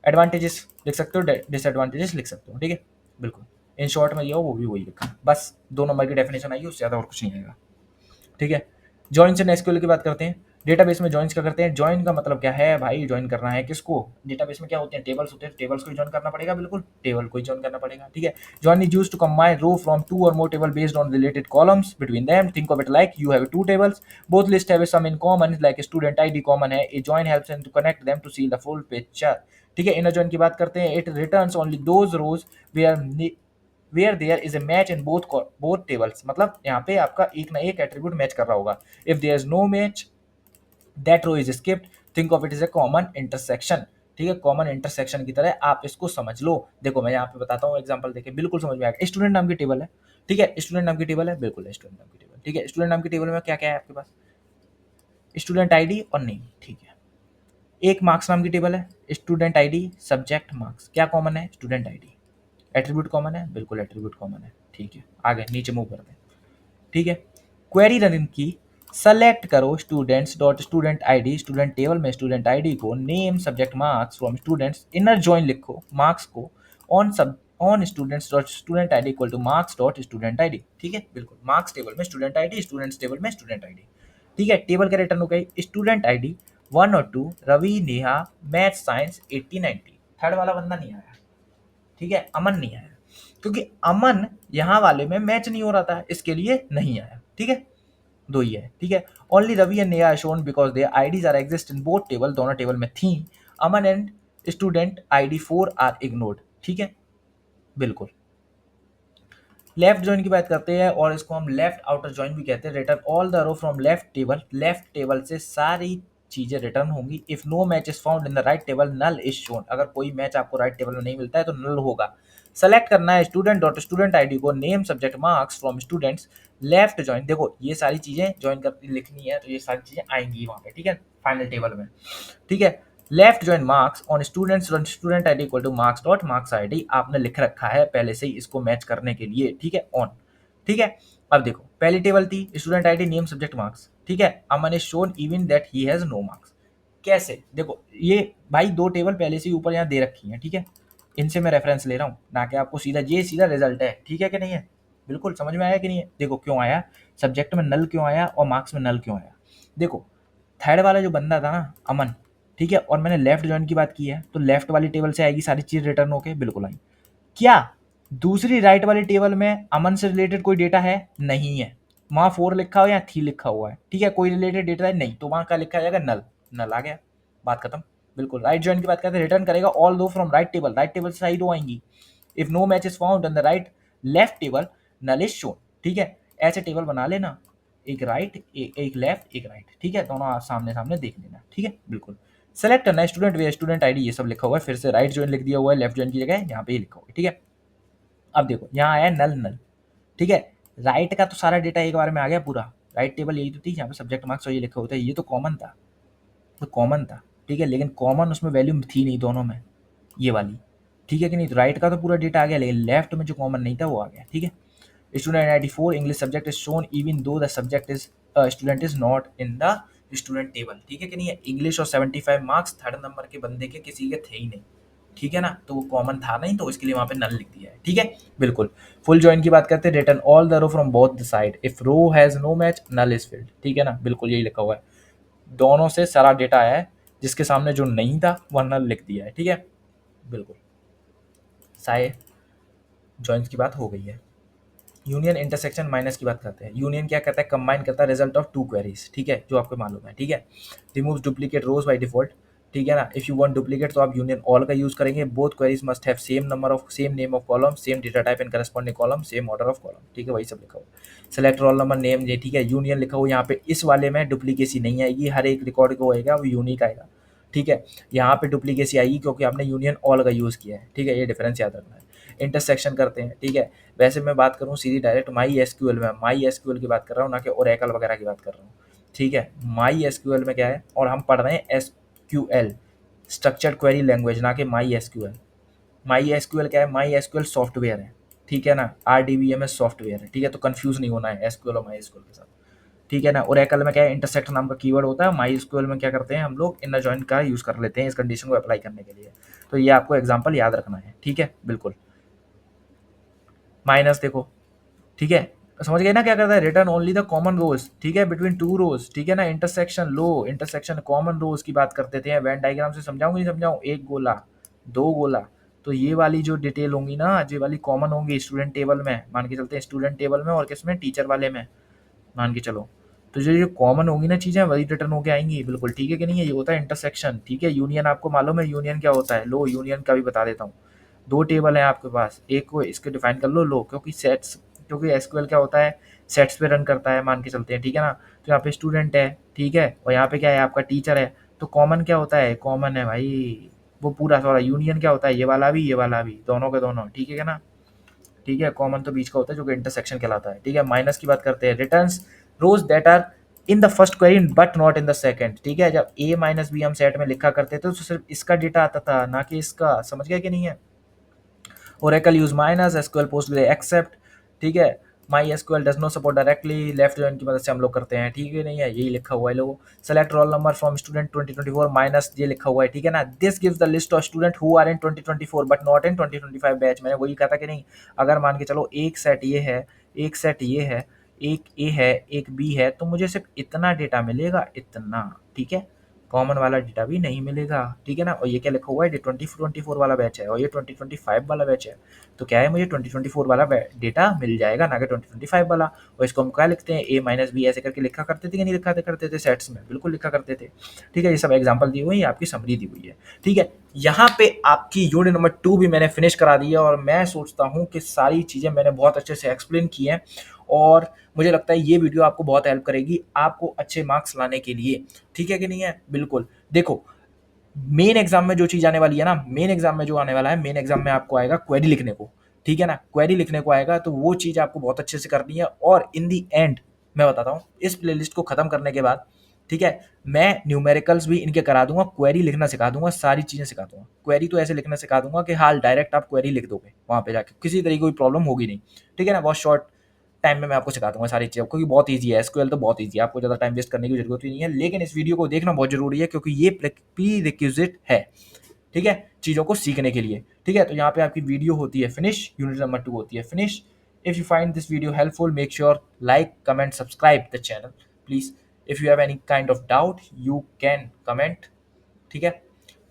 एडवांटेजेस लिख सकते हो, डिसएडवांटेजेस लिख सकते हो, ठीक है बिल्कुल। इन शॉर्ट में ये हो वो भी वही लिखा है, बस 2 नंबर की डेफिनेशन आई, उससे ज़्यादा और कुछ नहीं आएगा, ठीक है। जॉइंस एंड एसक्यूएल की बात करते हैं। डेटाबेस में जॉइंस क्या करते हैं? जॉइन का मतलब क्या है भाई? जॉइन करना है किसको? डेटाबेस में क्या होते हैं? टेबल्स होते हैं, टेबल्स को जॉइन करना पड़ेगा, बिल्कुल टेबल को जॉइन करना पड़ेगा, ठीक है। Join is used to combine row from two और more table based on related columns between them, think of it like you have two tables, both list have some in common like student ID common है। A join helps in to connect them to see the full picture, ठीक है। Inner join की बात करते हैं। It returns only those rows where there is a match in both tables, मतलब यहाँ पे आपका एक ना एक एट्रीब्यूट मैच कर रहा होगा। If there is no match that row is skipped, think of it is a common intersection, ठीक है। कॉमन इंटरसेक्शन की तरह आप इसको समझ लो। देखो मैं यहाँ पे बताता हूँ एग्जांपल देके, बिल्कुल समझ में आएगा। स्टूडेंट नाम की टेबल है, ठीक है, स्टूडेंट नाम की टेबल है, बिल्कुल स्टूडेंट नाम की टेबल, ठीक है। स्टूडेंट नाम की टेबल में क्या क्या है आपके पास? स्टूडेंट आईडी और नेम, ठीक है। एक मार्क्स नाम की टेबल है, स्टूडेंट आईडी, सब्जेक्ट, मार्क्स, क्या कॉमन है? Student ID. एट्रीब्यूट कॉमन है, बिल्कुल एट्रीब्यूट कॉमन है, ठीक है। आगे नीचे मूव करते हैं, ठीक है। क्वेरी रनिंग की, सेलेक्ट करो students dot student ID, student table में स्टूडेंट आईडी को, name subject marks from students, inner join लिखो मार्क्स को ऑन सब on students dot student ID equal two marks dot student ID, ठीक है बिल्कुल। मार्क्स टेबल में स्टूडेंट आईडी, स्टूडेंट्स टेबल में स्टूडेंट आईडी, ठीक है। टेबल का रिटर्न हो गई स्टूडेंट आईडी 1 और 2, Ravi, Neha, math science 80-90। Third वाला बंदा नहीं आया, ठीक है, अमन नहीं आया, क्योंकि अमन यहाँ वाले में मैच नहीं हो रहा था, इसके लिए नहीं आया, ठीक है। दो ही है, ठीक है। Only Ravi and Neha shown because their IDs are exist in both table, दोनों टेबल में थी। Aman and student ID 4 are ignored, ठीक है बिल्कुल। लेफ्ट जॉइन की बात करते हैं और इसको हम लेफ्ट आउटर जॉइन भी कहते हैं। Return all the row from left table से सारी चीजें रिटर्न होंगी। If no match is found in the right table null is shown, अगर कोई मैच आपको राइट टेबल में नहीं मिलता है तो नल होगा। सेलेक्ट करना है स्टूडेंट डॉट स्टूडेंट आईडी को, name subject marks from students left join. देखो ये सारी चीजें ज्वाइन कर लिखनी है तो ये सारी चीजें आएंगी वहां पे, ठीक है, फाइनल टेबल में, ठीक है। Left join marks on students student ID equal two marks dot marks ID आपने लिख रखा है पहले से ही इसको मैच करने के लिए, ठीक है, ऑन, ठीक है। अब देखो पहली टेबल थी student ID name subject marks, ठीक है। Aman is shown even that he has no marks. कैसे, देखो ये भाई दो टेबल पहले से ही ऊपर यहाँ दे रखी है, ठीक है, इनसे मैं रेफरेंस ले रहा हूँ ना कि आपको सीधा ये सीधा रिजल्ट है, ठीक है कि नहीं है। बिल्कुल समझ में आया कि नहीं है। देखो क्यों आया, सब्जेक्ट में नल क्यों आया और मार्क्स में नल क्यों आया। देखो थर्ड वाला जो बंदा था ना अमन, ठीक है, और मैंने लेफ्ट जॉइन की बात की है तो लेफ्ट वाली टेबल से आएगी सारी चीज रिटर्न होके, बिल्कुल आई। क्या दूसरी राइट वाली टेबल में अमन से रिलेटेड कोई डेटा है, नहीं है, वहां 4 लिखा हुआ है या 3 लिखा हुआ है, ठीक है, कोई रिलेटेड डेटा है नहीं, तो वहां क्या लिखा जाएगा, नल, नल आ गया, बात खत्म। बिल्कुल राइट जॉइन की बात करते हैं, रिटर्न करेगा ऑल दो फ्रॉम राइट टेबल से सारी रो आएंगी। If no match is found on the right left table null is shown, ठीक है। ऐसे टेबल बना लेना, एक राइट एक लेफ्ट एक राइट, ठीक है, दोनों आप सामने सामने देख लेना, ठीक है, बिल्कुल। सेलेक्ट करना है स्टूडेंट वे स्टूडेंट आईडी, ये सब लिखा हुआ है, फिर से राइट जॉइन लिख दिया हुआ है, लेफ्ट जॉइन की जगह यहाँ पे ही लिखा हुआ है, ठीक है। अब देखो यहाँ आया नल नल, ठीक है, राइट का तो सारा डेटा एक बार में आ गया पूरा, राइट टेबल यही तो थी यहाँ पे सब्जेक्ट मार्क्स और ये लिखा होता है, ये तो कॉमन था, तो कॉमन था, ठीक है, लेकिन कॉमन उसमें वैल्यू थी नहीं दोनों में, ये वाली, ठीक है कि नहीं। तो राइट का तो पूरा डेटा आ गया, लेकिन लेफ्ट में जो कॉमन नहीं था वो आ गया, ठीक है। Student 94 English subject is shown even though the subject is student is not in the student table, ठीक है कि नहीं है। इंग्लिश और 75 मार्क्स थर्ड नंबर के बंदे के किसी के थे ही नहीं, ठीक है ना, तो वो कॉमन था नहीं तो इसके लिए वहां पे नल लिख दिया है, ठीक है, बिल्कुल। फुल जॉइन की बात करते हैं, return all the row from both the side if row has no match null is filled, ठीक है ना, बिल्कुल यही लिखा हुआ है, दोनों से सारा डेटा आया है, जिसके सामने जो नहीं था वह नल लिख दिया है, ठीक है, बिल्कुल। सारे जॉइंस की बात हो गई है। यूनियन इंटरसेक्शन माइनस की बात करते हैं। यूनियन क्या करता है, कंबाइन करता है रिजल्ट ऑफ टू क्वेरीज, ठीक है, जो आपको मालूम है, ठीक है। Remove duplicate rows by default, ठीक है ना। इफ यू वांट डुप्लीकेट तो आप यूनियन ऑल का यूज करेंगे। Both queries must have same number of same name of column, same data type in corresponding column, same order of column, ठीक है, वही सब लिखा हुआ। सेलेक्ट रोल नंबर नेम ये, ठीक है। यूनियन लिखा हुआ यहाँ पे, इस वाले में डुप्लीकेसी नहीं आएगी, हर एक रिकॉर्ड को होएगा वो यूनिक आएगा, ठीक है। यहाँ पे डुप्लीकेसी आएगी क्योंकि आपने यूनियन ऑल का यूज किया है, ठीक है, ये डिफरेंस याद रखना है। इंटरसेक्शन करते हैं, ठीक है। वैसे मैं बात करूँ सीधी डायरेक्ट माई एसक्यूएल में, माई एसक्यूएल की बात कर रहा हूँ ना कि ओरेकल वगैरह की बात कर रहा हूँ, ठीक है। माई एसक्यूएल में क्या है, और हम पढ़ रहे हैं एसक्यूएल स्ट्रक्चर्ड क्वेरी लैंग्वेज, ना कि माई एसक्यूएल। माई एसक्यूएल क्या है, माई एसक्यूएल सॉफ्टवेयर है, ठीक है ना, आरडीबीएमएस सॉफ्टवेयर है, ठीक है, तो कंफ्यूज नहीं होना है एसक्यूएल और माई एसक्यूएल के साथ, ठीक है ना। ओरेकल में क्या है, इंटरसेक्ट नाम का कीवर्ड होता है, माई एसक्यूएल में क्या करते हैं हम लोग इनर जॉइन का यूज कर लेते हैं इस कंडीशन को अप्लाई करने के लिए, तो ये आपको एग्जाम्पल याद रखना है, ठीक है, बिल्कुल। माइनस देखो, ठीक है, समझ गए ना क्या करता है, रिटर्न ओनली द कॉमन रोज, ठीक है, बिटवीन टू रोज, ठीक है ना। इंटरसेक्शन लो इंटरसेक्शन कॉमन रोज की बात करते थे, वेन डायग्राम से समझाऊं नहीं समझाऊं, एक गोला दो गोला, तो ये वाली जो डिटेल होंगी ना, ये वाली कॉमन होंगी स्टूडेंट टेबल में, मान के चलते हैं स्टूडेंट टेबल में और किसमें, टीचर वाले में, मान के चलो। तो जो कॉमन होगी ना चीजें वही रिटर्न होके आएंगी, बिल्कुल, ठीक है कि नहीं है, ये होता है इंटरसेक्शन, ठीक है। यूनियन आपको मालूम है यूनियन क्या होता है, लो यूनियन का भी बता देता हूँ। दो टेबल है आपके पास, एक को इसके डिफाइन कर लो लो, क्योंकि सेट्स, क्योंकि एसक्यूएल क्या होता है, सेट्स पे रन करता है, मान के चलते हैं, ठीक है ना। तो यहाँ पे स्टूडेंट है, ठीक है, और यहाँ पे क्या है, आपका टीचर है, तो कॉमन क्या होता है, कॉमन है भाई वो पूरा सारा। यूनियन क्या होता है, ये वाला भी दोनों के दोनों, ठीक है ना, ठीक है। कॉमन तो बीच का होता है जो कि इंटरसेक्शन कहलाता है, ठीक है। माइनस की बात करते हैं, returns rows that are in the first query but not in the second, ठीक है। जब ए माइनस बी हम सेट में लिखा करते थे तो सिर्फ इसका डेटा आता था, ना कि इसका, समझ गया कि नहीं है। Oracle use minus, SQL Postgre except, ठीक है। MySQL does not support directly, left join की मदद से हम लोग करते हैं, ठीक है नहीं है, यही लिखा हुआ है लोगों। Select roll number from student 2024 minus, ये लिखा हुआ है, ठीक है ना। This gives the list of student who are in 2024 but not in 2025 batch, मैंने वही कहा था कि नहीं। अगर मान के चलो एक सेट ये है, एक सेट ये है, एक ए है एक बी है, तो मुझे सिर्फ इतना डेटा मिलेगा, इतना, ठीक है, कॉमन वाला डेटा भी नहीं मिलेगा, ठीक है ना। और ये क्या लिखा हुआ है, 2024 वाला बैच है और ये 2025 वाला बैच है, तो क्या है, मुझे 2024 वाला डेटा मिल जाएगा, ना कि 2025 वाला। और इसको हम क्या लिखते हैं, ए माइनस बी ऐसे करके लिखा करते थे कि नहीं लिखा करते थे सेट्स में, बिल्कुल लिखा करते थे, ठीक है। ये सब एग्जाम्पल दी हुई है, आपकी समरी दी हुई है, ठीक है। यहाँ पे आपकी यूनिट नंबर 2 भी मैंने फिनिश करा दी है और मैं सोचता हूँ कि सारी चीज़ें मैंने बहुत अच्छे से एक्सप्लेन की हैं और मुझे लगता है ये वीडियो आपको बहुत हेल्प करेगी आपको अच्छे मार्क्स लाने के लिए। ठीक है कि नहीं है? बिल्कुल। देखो, मेन एग्जाम में जो चीज़ आने वाली है ना, मेन एग्जाम में जो आने वाला है, मेन एग्जाम में आपको आएगा क्वेरी लिखने को। ठीक है ना? क्वेरी लिखने को आएगा, तो वो चीज़ आपको बहुत अच्छे से करनी है और इन दी एंड मैं बताता हूँ, इस प्लेलिस्ट को खत्म करने के बाद, ठीक है, मैं न्यूमेरिकल्स भी इनके करा दूंगा, क्वेरी लिखना सिखा दूंगा, सारी चीज़ें सिखा दूंगा। क्वेरी तो ऐसे लिखना सिखा दूंगा कि हाल डायरेक्ट आप क्वेरी लिख दोगे वहाँ पे जाके, किसी तरीके की कोई प्रॉब्लम होगी नहीं। ठीक है ना? बहुत शॉर्ट टाइम में मैं आपको सिखा दूंगा सारी चीज़ें, क्योंकि बहुत ईजी है, एसक्यूएल तो बहुत ईजी है, आपको ज़्यादा टाइम वेस्ट करने की जरूरत ही नहीं है। लेकिन इस वीडियो को देखना बहुत जरूरी है क्योंकि ये प्री रिक्विजिट है, ठीक है, चीज़ों को सीखने के लिए। ठीक है, तो यहाँ पे आपकी वीडियो होती है फिनिश, यूनिट नंबर 2 होती है finish. If you find this video helpful, make sure like, comment, subscribe the channel please. If you have any kind of doubt you can comment, ठीक है,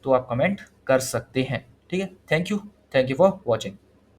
तो आप कमेंट कर सकते हैं। ठीक है, थैंक यू फॉर वॉचिंग।